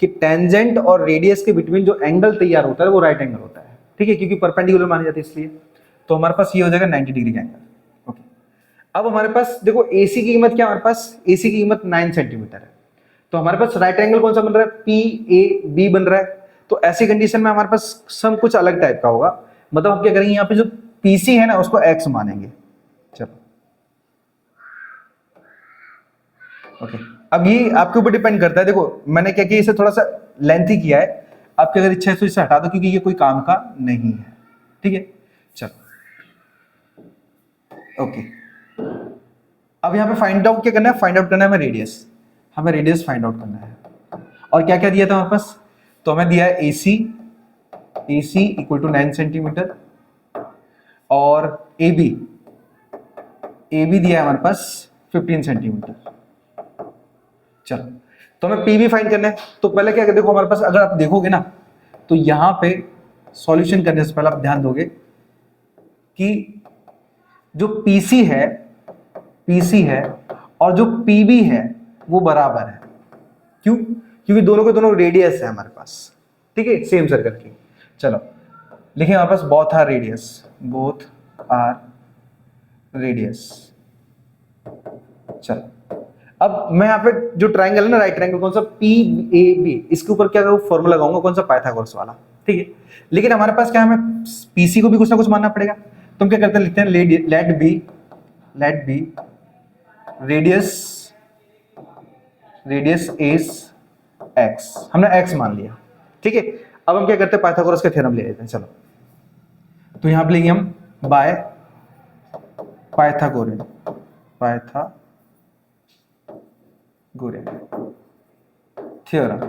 कि टेंजेंट और रेडियस के बिटवीन जो एंगल तैयार होता है वो राइट एंगल होता है। ठीक है, क्योंकि परपेंडिकुलर मानी जाती है इसलिए। तो हमारे पास ये हो जाएगा 90 डिग्री का एंगल। ओके, अब हमारे पास देखो AC की कीमत क्या, हमारे पास AC की कीमत 9 सेंटीमीटर है। तो हमारे पास राइट एंगल कौन सा बन रहा है, PAB बन रहा है। तो ऐसी कंडीशन में हमारे पास सम कुछ अलग टाइप का होगा। मतलब हम क्या करेंगे, यहाँ पे जो PC है ना उसको X मानेंगे। चलो, ओके, अब ये आपके ऊपर डिपेंड करता है। देखो मैंने क्या किया, इसे थोड़ा सा लेंथी किया है। आपकी अगर इच्छा है तो इसे हटा दो, क्योंकि ये कोई काम का नहीं है। ठीक है, चलो, ओके, अब यहाँ पे फाइंड आउट क्या करना है, फाइंड आउट करना है हमें रेडियस। हमें रेडियस फाइंड आउट करना है। और क्या क्या दिया था हमारे पास, तो हमें दिया है AC इक्वल टू 9 सेंटीमीटर और AB दिया है हमारे पास 15 सेंटीमीटर। चलो, तो हमें PB फाइंड करना है। तो पहले क्या देखो, हमारे पास अगर आप देखोगे ना, तो यहां पे सॉल्यूशन करने से पहले आप ध्यान दोगे कि जो PC है और जो PB है वो बराबर है। क्यों, क्योंकि दोनों के दोनों रेडियस है हमारे पास। ठीक है, सेम सर्कल की। चलो लिखें हमारे पास बोथ आर रेडियस। चलो, अब मैं यहाँ पे जो ट्राइंगल है ना, राइट ट्राइंगल कौन सा, PAB, इसके ऊपर क्या फॉर्मूला लगाऊंगा, कौन सा, पाइथागोरस वाला। ठीक है, लेकिन हमारे पास क्या है, हमें PC को भी कुछ ना कुछ मानना पड़ेगा। तो हम क्या करते हैं, लिखते हैं let B radius is X, हमने X मान लिया। ठीक है, अब हम क्या करते हैं, पाइथागोरस का थ्योरम ले लेते हैं। चलो, तो यहां पे लेंगे हम बाय पाइथागोरन थ्योरम।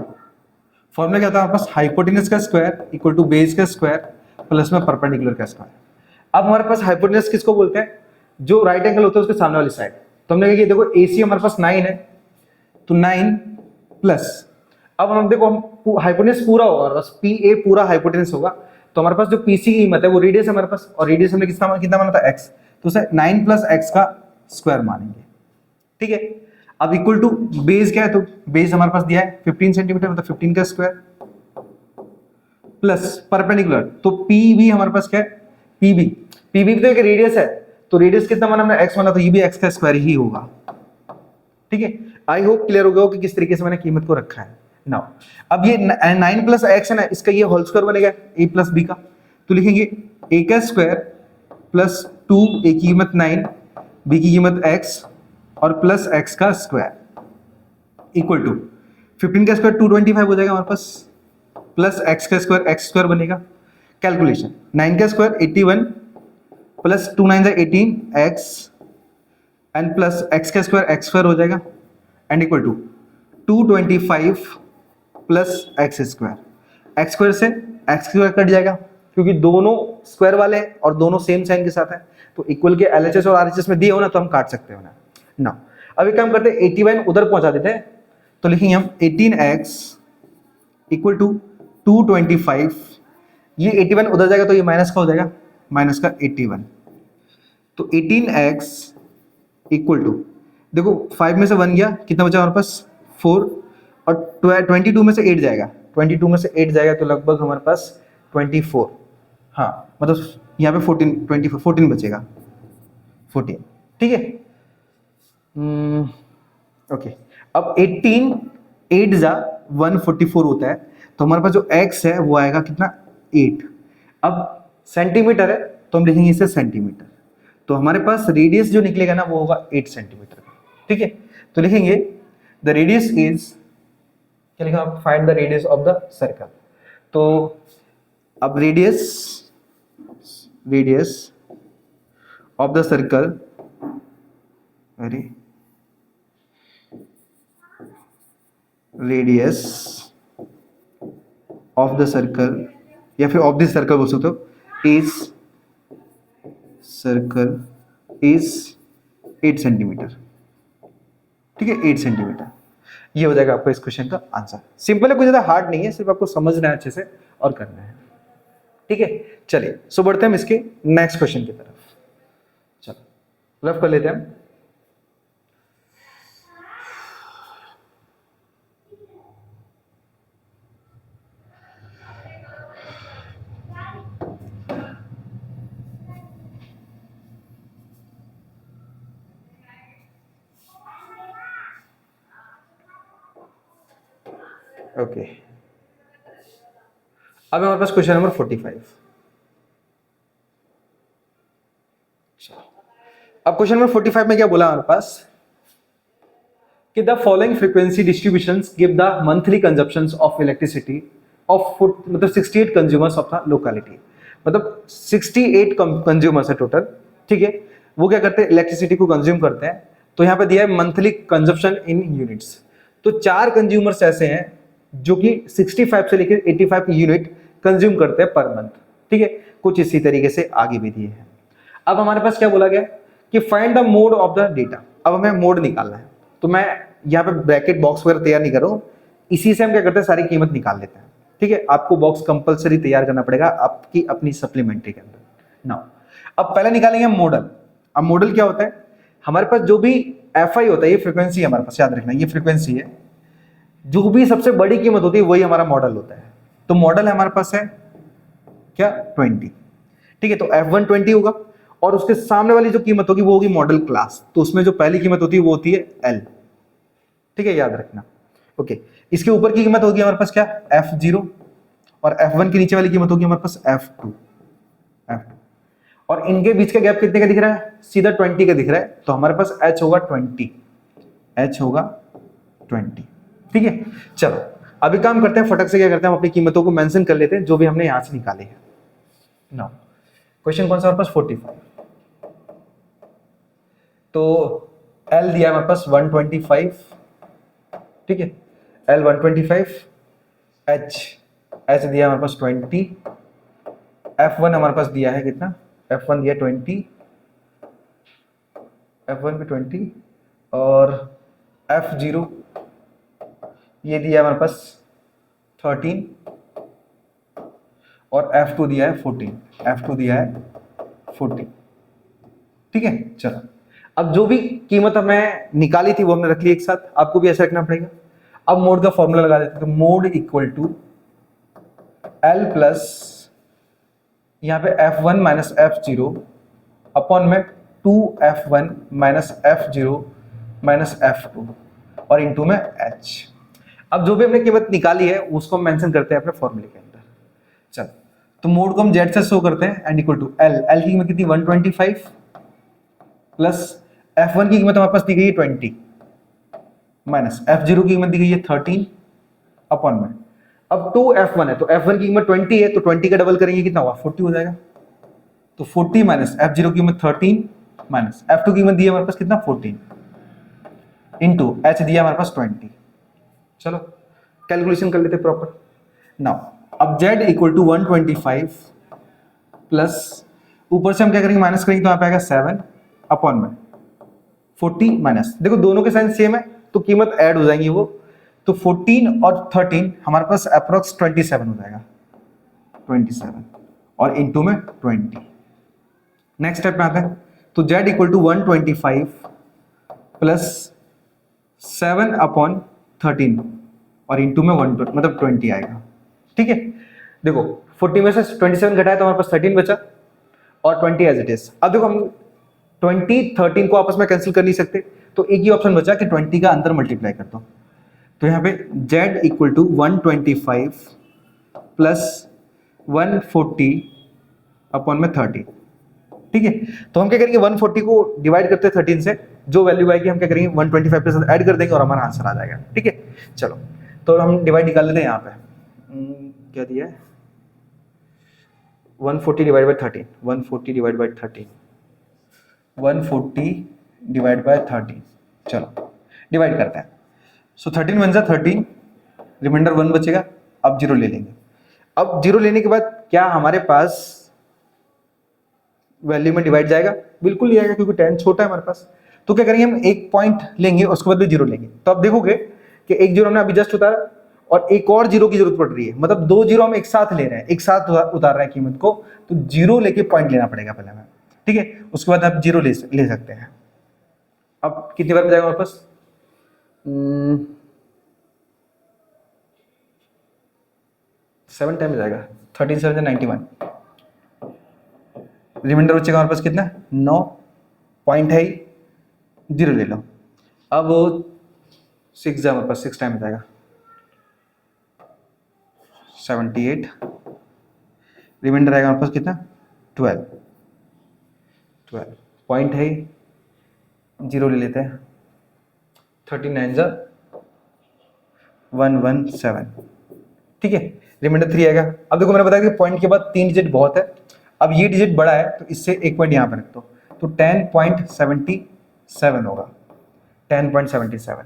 फॉर्मूला क्या था हमारे पास, हाइपोटेनस का स्क्वायर इक्वल टू बेस का स्क्वायर प्लस में परपेंडिकुलर का स्क्वायर। अब हमारे पास हाइपोटेनस किसको बोलते हैं, जो राइट एंगल होता है उसके सामने वाली साइड। तो हमने कहा कि देखो AC हमारे पास 9 है, तो 9 प्लस, अब हम देखो हम हाइपोटेनस पूरा होगा, बस PA पूरा हाइपोटेनस होगा, तो हमारे पास जो PC की कीमत है वो रेडियस है हमारे पास, और रेडियस हमने कितना माना था x, तो उसे 9 प्लस x का स्क्वायर मानेंगे। ठीक है, अब इक्वल टू बेस क्या है, तो बेस हमारे पास दिया है 15 सेंटीमीटर, मतलब 15 का स्क्वायर प्लस परपेंडिकुलर, तो PB हमारे पास क्या है, PB तो एक रेडियस है, तो रेडियस कितना माना हमने, x माना, तो ये भी x का स्क्वायर ही होगा। ठीक है, आई होप क्लियर हो गया हो कि किस तरीके से मैंने कीमत को रखा है। नाउ अब ये 9 प्लस x है ना, इसका ये होल स्क्वायर बनेगा a प्लस b का, तो लिखेंगे a का स्क्वायर प्लस 2, a की कीमत 9, b की कीमत x और प्लस x का स्क्वायर इक्वल टू 15 का स्क्वायर 225 हो जाएगा हमारे पास, प्लस x का स्क्वायर x स्क्वायर बनेगा। कैलकुलेशन 9 का square 81 plus 2 9 18 x and plus x का स्क्वायर x स्क्वायर हो जाएगा and equal to 225 plus x square. x square से x स्क्वायर कट जाएगा क्योंकि दोनों स्क्वायर वाले हैं और दोनों सेम साइन के साथ है, तो इक्वल के LHS और RHS में दिए हो ना, तो हम काट सकते हो ना। अब एक काम करते हैं, 81 उधर पहुंचा देते हैं, तो लिखेंगे हम 18x इक्वल टू 225, ये 81 उधर जाएगा तो ये माइनस का हो जाएगा, माइनस का 81, तो 18x इक्वल टू, देखो 5 में से 1 गया, कितना बचा हमारे पास 4, और 22 में से 8 जाएगा, 22 में से 8 जाएगा तो लगभग हमारे पास 24, हाँ मतलब यहाँ पे 14 बचेगा, 14। ठीक है, ओके। अब 18 8 जा 144 होता है, तो हमारे पास जो x है वो आएगा कितना 8। अब सेंटीमीटर है तो हम लिखेंगे इसे सेंटीमीटर, तो हमारे पास रेडियस जो निकलेगा ना वो होगा 8 सेंटीमीटर का। ठीक है, तो लिखेंगे द रेडियस इज, क्या लिखा, find the radius of the circle. तो अब radius of the circle, radius of the circle या फिर ऑफ दिस सर्कल बोल सकते हो, इज सर्कल इज 8 सेंटीमीटर। ठीक है, 8 सेंटीमीटर, ये हो जाएगा आपका इस क्वेश्चन का आंसर। सिंपल है, कुछ ज्यादा हार्ड नहीं है, सिर्फ आपको समझना है अच्छे से और करना है। ठीक है, चलिए सो बढ़ते हैं हम इसके नेक्स्ट क्वेश्चन की तरफ। चलो रफ कर लेते हैं हम। ओके, अब हमारे पास क्वेश्चन नंबर 45। अब क्वेश्चन नंबर 45 में क्या बोला हमारे पास कि the following frequency distributions give the monthly consumptions of elasticity of मतलब 68 कंज्यूमर्स ऑफ द लोकेलिटी, मतलब 68 कंज्यूमर्स है टोटल। ठीक है, वो क्या करते हैं, इलेक्ट्रिसिटी को कंज्यूम करते हैं। तो यहाँ पे दिया है मंथली कंजप्शन इन यूनिट्स, तो 4 कंज्यूमर्स ऐसे हैं जो कि 65 से लेकर 85 यूनिट कंज्यूम करते हैं पर मंथ। ठीक है, कुछ इसी तरीके से आगे भी दिए हैं। अब हमारे पास क्या बोला गया कि find the mode of the data. अब हमें मोड निकालना है, तो मैं यहाँ पे ब्रैकेट बॉक्स वगैरह तैयार नहीं कर रहा हूँ, इसी से हम क्या करते हैं सारी कीमत निकाल लेते हैं। ठीक है, आपको बॉक्स कंपलसरी तैयार करना पड़ेगा आपकी अपनी सप्लीमेंट्री के अंदर। नाउ अब पहले निकालेंगे मॉडल। अब मॉडल क्या होता है, हमारे पास जो भी FI होता है, ये फ्रीक्वेंसी है हमारे पास, याद रखना ये फ्रीक्वेंसी है, जो भी सबसे बड़ी कीमत होती है वही हमारा मॉडल होता है। तो मॉडल हमारे पास है क्या 20। ठीक है, तो F1 20 होगा और उसके सामने वाली जो कीमत होगी वो होगी मॉडल क्लास, तो उसमें जो पहली कीमत होती है वो होती है L। ठीक है, याद रखना। ओके, इसके ऊपर की कीमत होगी हमारे पास क्या F0 और F1 के नीचे वाली कीमत होगी हमारे पास F2 और इनके बीच का गैप कितने का दिख रहा है, सीधा 20 का दिख रहा है, तो हमारे पास H होगा 20। ठीक है, चलो अभी काम करते हैं, फटक से क्या करते हैं, हम अपनी कीमतों को मेंशन कर लेते हैं जो भी हमने यहां से निकाले हैं। नाउ क्वेश्चन कौन सा हमारे पास 45। तो L दिया है हमारे पास 125, ठीक है, L 125, H दिया है हमारे पास 20, F1 हमारे पास दिया है कितना, F1 दिया 20, F1 पे 20, और F0 ये दिया है हमारे पास 13, और F2 दिया है 14, F2 दिया है 14, ठीक है। चलो, अब जो भी कीमत हमें निकाली थी वो हमने रख ली एक साथ, आपको भी ऐसा रखना पड़ेगा। अब मोड का फॉर्मूला लगा देते हैं, तो mode equal to L plus यहाँ पे F1 माइनस F0 अपॉन में 2F1 minus F0 minus F2 और इंटू में H। अब जो भी हमने कीमत निकाली है उसको हम मेंशन करते हैं अपने फॉर्मूले के अंदर। चलो, तो मोड को हम Z से शो करते हैं, एंड इक्वल टू L की कीमत कितनी 125 प्लस F1 की कीमत हमारे पास दी गई है 20 माइनस F0 की कीमत दी गई है 13 अपॉन में, अब 2F1 है तो F1 की कीमत 20 है तो 20 का डबल करेंगे कितना हुआ 40 हो जाएगा, तो 40 माइनस F0 की कीमत 13 माइनस F2 की कीमत दी है हमारे पास कितना 14 इंटू H दिया हमारे पास 20। चलो कैलकुलेशन कर लेते प्रॉपर नाउ। अब Z इक्वल टू 125 प्लस ऊपर से हम क्या करेंगे माइनस करेंगे तो यहाँ पे आएगा 7 अपॉन में 40 माइनस, देखो दोनों के साइन सेम है तो कीमत ऐड हो जाएंगी वो, तो 14 और 13 हमारे पास अप्रोक्स 27 हो जाएगा, 27 और इंटू में 20। नेक्स्ट स्टेप में आते हैं, तो Z equal to 125 plus 7 upon 13 और इंटू में 1 मतलब 20 आएगा, ठीक है। देखो 40 में से 27 घटाया तो हमारे पास 13 बचा और 20 एज इट इज। अब देखो हम 20 13 को आपस में कैंसिल कर नहीं सकते, तो एक ही ऑप्शन बचा कि 20 का अंदर मल्टीप्लाई कर दो, तो यहाँ पे Z equal to 125 plus 140 upon में 30, ठीक है। तो हम क्या करेंगे 140 को डिवाइड करते हैं 13 से, जो वैल्यू आएगी हम क्या करेंगे 125 के साथ ऐड कर देंगे और हमारा आंसर आ जाएगा, ठीक है। चलो तो हम डिवाइड निकाल लेते हैं यहाँ पे, क्या दिया है 140 divide by 13, 140 divide by 13, 140 divide by 13, चलो डिवाइड करते हैं। सो 13 वन जा 13, रिमाइंडर 1 बचेगा, अब 0 ले लेंगे। अब 0 लेने के बाद क्या हमारे पास वैल्यू में डिवाइड जाएगा, बिल्कुल नहीं आएगा क्योंकि 10 छोटा है हमारे पास। तो क्या करेंगे हम एक पॉइंट लेंगे उसके बाद भी 0 लेंगे, तो आप देखोगे कि एक 0 हमने अभी जस्ट उतारा और एक और 0 की जरूरत पड़ रही है, मतलब 2 0 हम एक साथ ले रहे हैं, एक साथ उतार रहे हैं कीमत को, तो 0 लेके पॉइंट लेना पड़ेगा पहले हमें, ठीक है। उसके बाद आप 0 ले सकते हैं। अब कितनी बार में जाएगा हमारे पास 7 टाइम जाएगा, 13 7 91, रिमाइंडर बचेगा हमारे पास कितना 9, पॉइंट है 0 ले लो। अब 6 जा हमारे पास 6 टाइम जाएगा 78, रिमाइंडर आएगा हमारे पास कितना 12, पॉइंट है 0 ले लेते हैं, 39 जा 117, ठीक है। रिमाइंडर 3 आएगा। अब देखो मैंने बताया कि पॉइंट के बाद 3 डिजिट बहुत है, अब ये डिजिट बड़ा है तो इससे एक पॉइंट यहाँ पर रख दो, तो 10.77 होगा, 10.77,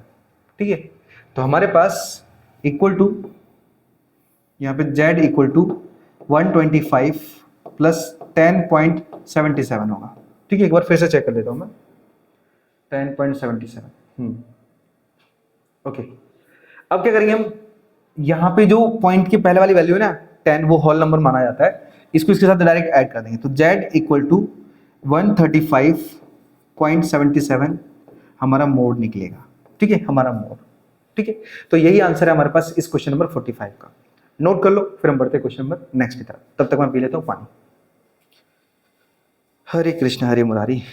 ठीक है। तो हमारे पास इक्वल टू यहाँ पे Z इक्वल टू 125 प्लस 10.77 होगा, ठीक है। एक बार फिर से चेक कर लेता हूँ मैं, 10.77, ओके। अब क्या करेंगे हम, यहाँ पे जो पॉइंट की पहले वाली वैल्यू है ना 10, वो होल नंबर माना जाता है, इसको इसके साथ डायरेक्ट ऐड कर देंगे, तो Z इक्वल टू 135.77 हमारा मोड निकलेगा, ठीक है, हमारा मोड, ठीक है। तो यही आंसर है हमारे पास इस क्वेश्चन नंबर 45 का। नोट कर लो, फिर हम बढ़ते हैं क्वेश्चन नंबर नेक्स्ट की तरफ, तब तक मैं पी लेता हूँ पानी। हरे कृष्ण हरे मुरारी।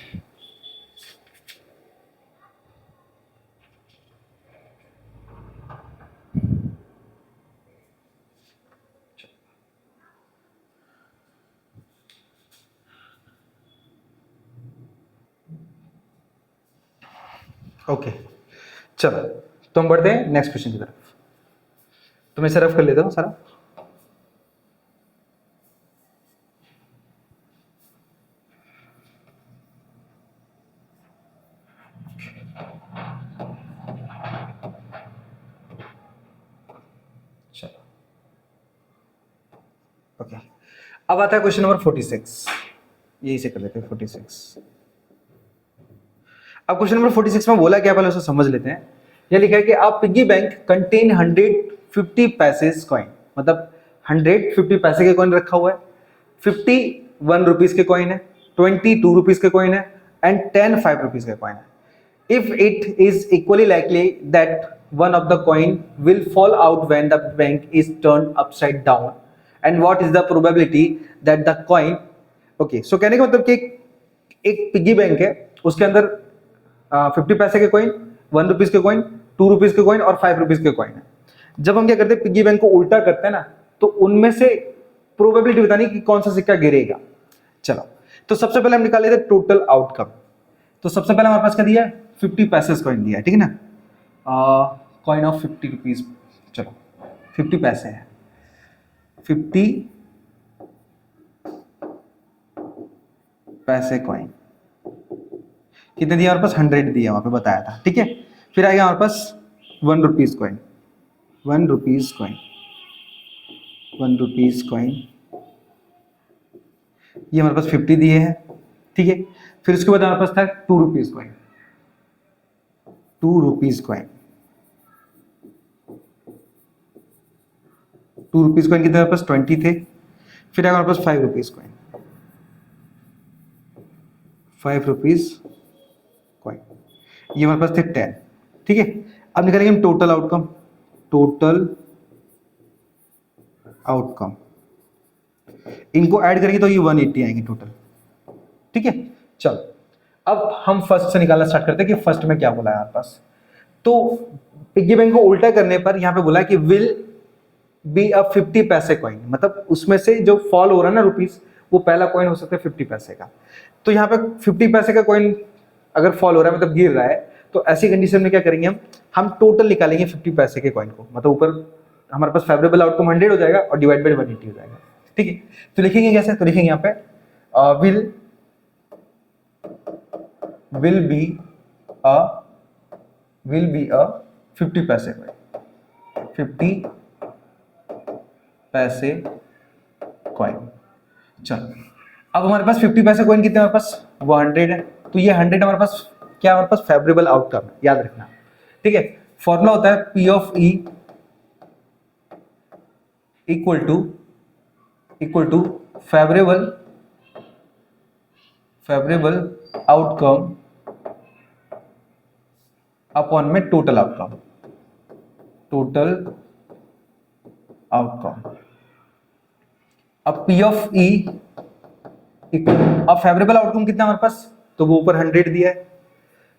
ओके चलो, तो हम बढ़ते हैं नेक्स्ट क्वेश्चन की तरफ। तो मैं इसे रफ कर लेता हूँ सारा। ओके, अब आता है क्वेश्चन नंबर 46, यही से कर लेते हैं 46। अब क्वेश्चन नंबर 46 में बोला क्या, पहले उसे समझ लेते हैं। यह लिखा है कि आप पिग्गी बैंक कंटेन 150 पैसे कॉइन, मतलब 150 पैसे के कॉइन रखा हुआ है, 51 रुपीज के कॉइन है, 22 रुपीज के कॉइन है एंड 10 5 रुपीज के कॉइन है। If it is equally likely that one of the coin will fall out when the bank is turned upside down and what is the probability that the coin, okay, so कहने का मतलब कि एक piggy bank है, उसके अंदर 50 पैसे के कॉइन, 1 रुपीज के कॉइन, 2 रुपीज के कॉइन और 5 रुपीज के कॉइन है। जब हम क्या करते हैं, पिग्गी बैंक को उल्टा करते हैं ना, तो उनमें से प्रोबेबिलिटी बतानी कि कौन सा सिक्का गिरेगा। चलो, तो सबसे पहले हम निकाल लेते हैं टोटल आउटकम। तो सबसे पहले हमारे पास क्या दिया है, 50 पैसे कॉइन दिया है, ठीक है ना, कॉइन ऑफ 50 रुपीज, चलो 50 पैसे है, 50 पैसे कॉइन कितने दिया हमारे पास, 100 दिया वहां पे बताया था, ठीक है। फिर आ गया हमारे पास 1 rupees coin, 1 rupees coin, 1 rupees coin, ये हमारे पास 50 दिए हैं, ठीक है। फिर उसके बाद हमारे पास था 2 rupees coin, 2 rupees coin, 2 rupees coin कितने हमारे पास 20 थे। फिर हमारे पास 5 रुपीज कॉइन, 5 रुपीज कॉइन, ये हमारे पास थे 10, ठीक है। अब निकालेंगे हम टोटल आउटकम, टोटल आउटकम, इनको ऐड करेंगे तो ये 180 आएंगे टोटल, ठीक है। चलो, अब हम फर्स्ट से निकालना स्टार्ट करते हैं कि फर्स्ट में क्या बोला है हमारे पास। तो पिग्गी बैंक को उल्टा करने पर यहां पे बोला है कि विल बी अ 50 पैसे कॉइन, मतलब उसमें से जो फॉल हो रहा है ना रुपीस, वो पहला कॉइन हो सकता है 50 पैसे का। तो यहाँ पे 50 पैसे का कॉइन अगर फॉल हो रहा है, मतलब गिर रहा है, तो ऐसी कंडीशन में क्या करेंगे हम टोटल निकालेंगे 50 पैसे के कॉइन को, मतलब ऊपर हमारे पास फेवरेबल आउटकम 100 हो जाएगा और डिवाइड बाय 180 हो जाएगा, ठीक है। तो लिखेंगे कैसे, तो लिखेंगे यहाँ पे विल बी अ 50 पैसे कॉइन, 50 पैसे कॉइन। चलो, अब हमारे पास 50 पैसे कॉइन कितने, हमारे पास वो 100 है, तो ये 100 हमारे पास क्या, हमारे पास फेवरेबल आउटकम है, याद रखना, ठीक है। फॉर्मूला होता है P of E equal to favourable outcome upon में टोटल आउटकम, अब P ऑफ E इक्वल, अब फेवरेबल आउटकम कितना हमारे पास, तो वो ऊपर 100 दिया है,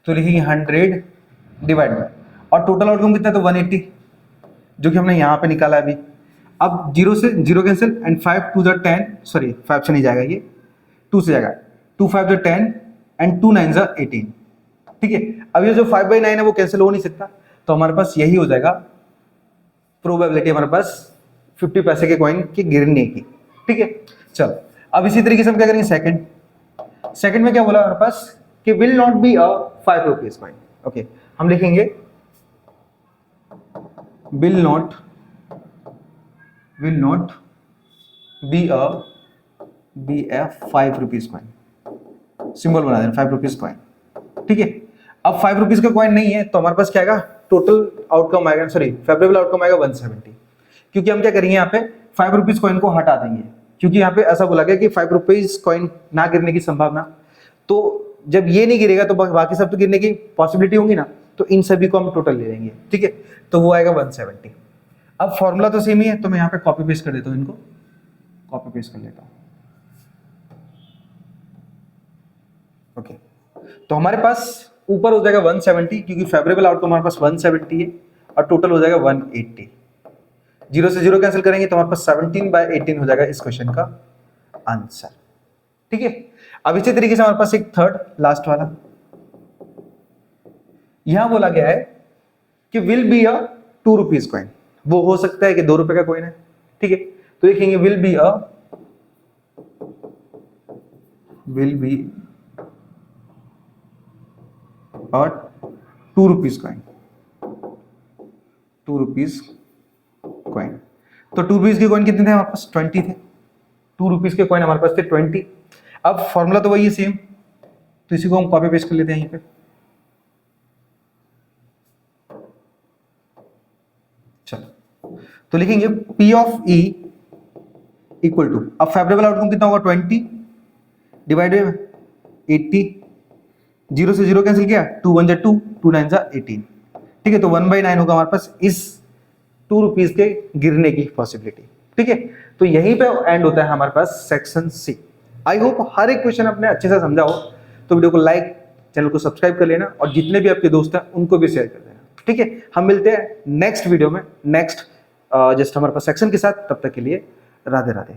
तो लिखेंगे 100 डिवाइड बाय, और टोटल आउटकम कितना है, तो 180, जो कि हमने यहां पे निकाला अभी। अब 0 से 0 cancel and 5 to the 10, sorry 5 से नहीं जाएगा, ये 2 से जाएगा, 2 5 द 10 एंड 2 9 द 18, ठीक है। अब ये जो 5/9 है वो कैंसिल हो नहीं सकता, तो हमारे पास यही हो जाएगा प्रोबेबिलिटी हमारे पास 50 पैसे के कॉइन के गिरने की, ठीक है। चलो, अब इसी तरीके से हम क्या करेंगे, सेकंड में क्या बोला हमारे पास कि will not be a 5 rupees coin, okay. हम लिखेंगे will not be a 5 rupees coin, symbol बना देना 5 रुपीज कॉइन, ठीक है। अब 5 रुपीज का कॉइन नहीं है, तो हमारे पास क्या आएगा, टोटल आउटकम आएगा, सॉरी फेवरेबल आउटकम आएगा 170, क्योंकि हम क्या करेंगे यहाँ पे 5 रुपीज कॉइन को हटा देंगे, क्योंकि यहाँ पे ऐसा बोला गया कि 5 रुपीज कॉइन ना गिरने की संभावना, तो जब ये नहीं गिरेगा तो बाकी सब तो गिरने की पॉसिबिलिटी होगी ना, तो इन सभी को हम टोटल ले लेंगे, ठीक है। तो वो आएगा 170। अब फॉर्मूला तो सेम ही है, तो मैं यहाँ पे कॉपी पेस्ट कर देता हूँ, इनको कॉपी पेस्ट कर लेता हूँ, ओके। तो हमारे पास ऊपर हो जाएगा 170, क्योंकि फेवरेबल आउटकम हमारे पास 170 है, और टोटल हो जाएगा 180। 0 से 0 कैंसिल करेंगे तो हमारे पास 17/18 हो जाएगा इस क्वेश्चन का आंसर, ठीक है। अब इसी तरीके से हमारे पास एक थर्ड लास्ट वाला, यहां बोला गया है कि will be a 2 rupees coin, वो हो सकता है कि 2 रुपए का कॉइन है, ठीक है। तो लिखेंगे विल बी और 2 रुपीज कॉइन, 2 रुपीज कॉइन। तो 2 रुपीज के कॉइन कितने थे हमारे पास, 20 थे, ₹2 के कॉइन हमारे पास थे 20। अब फॉर्मूला तो वही है सेम, तो इसी को हम कॉपी पेस्ट कर लेते हैं यहीं पे। चलो तो लिखेंगे P of E equal to, अब फेवरेबल आउटकम कितना होगा 20 डिवाइडेड 80, 0 से 0 कैंसिल किया, 2 1 जा 2, 2 9 जा 18, ठीक है। तो 1/9 होगा हमारे पास इस ₹2 के गिरने की पॉसिबिलिटी, ठीक है। तो यहीं पे एंड होता है हमारे पास सेक्शन सी। आई होप हर एक क्वेश्चन आपने अच्छे से समझा हो, तो वीडियो को लाइक, चैनल को सब्सक्राइब कर लेना और जितने भी आपके दोस्त हैं उनको भी शेयर कर देना, ठीक है। हम मिलते हैं नेक्स्ट वीडियो में, नेक्स्ट जस्ट हमारे पास सेक्शन के साथ। तब तक के लिए राधे राधे।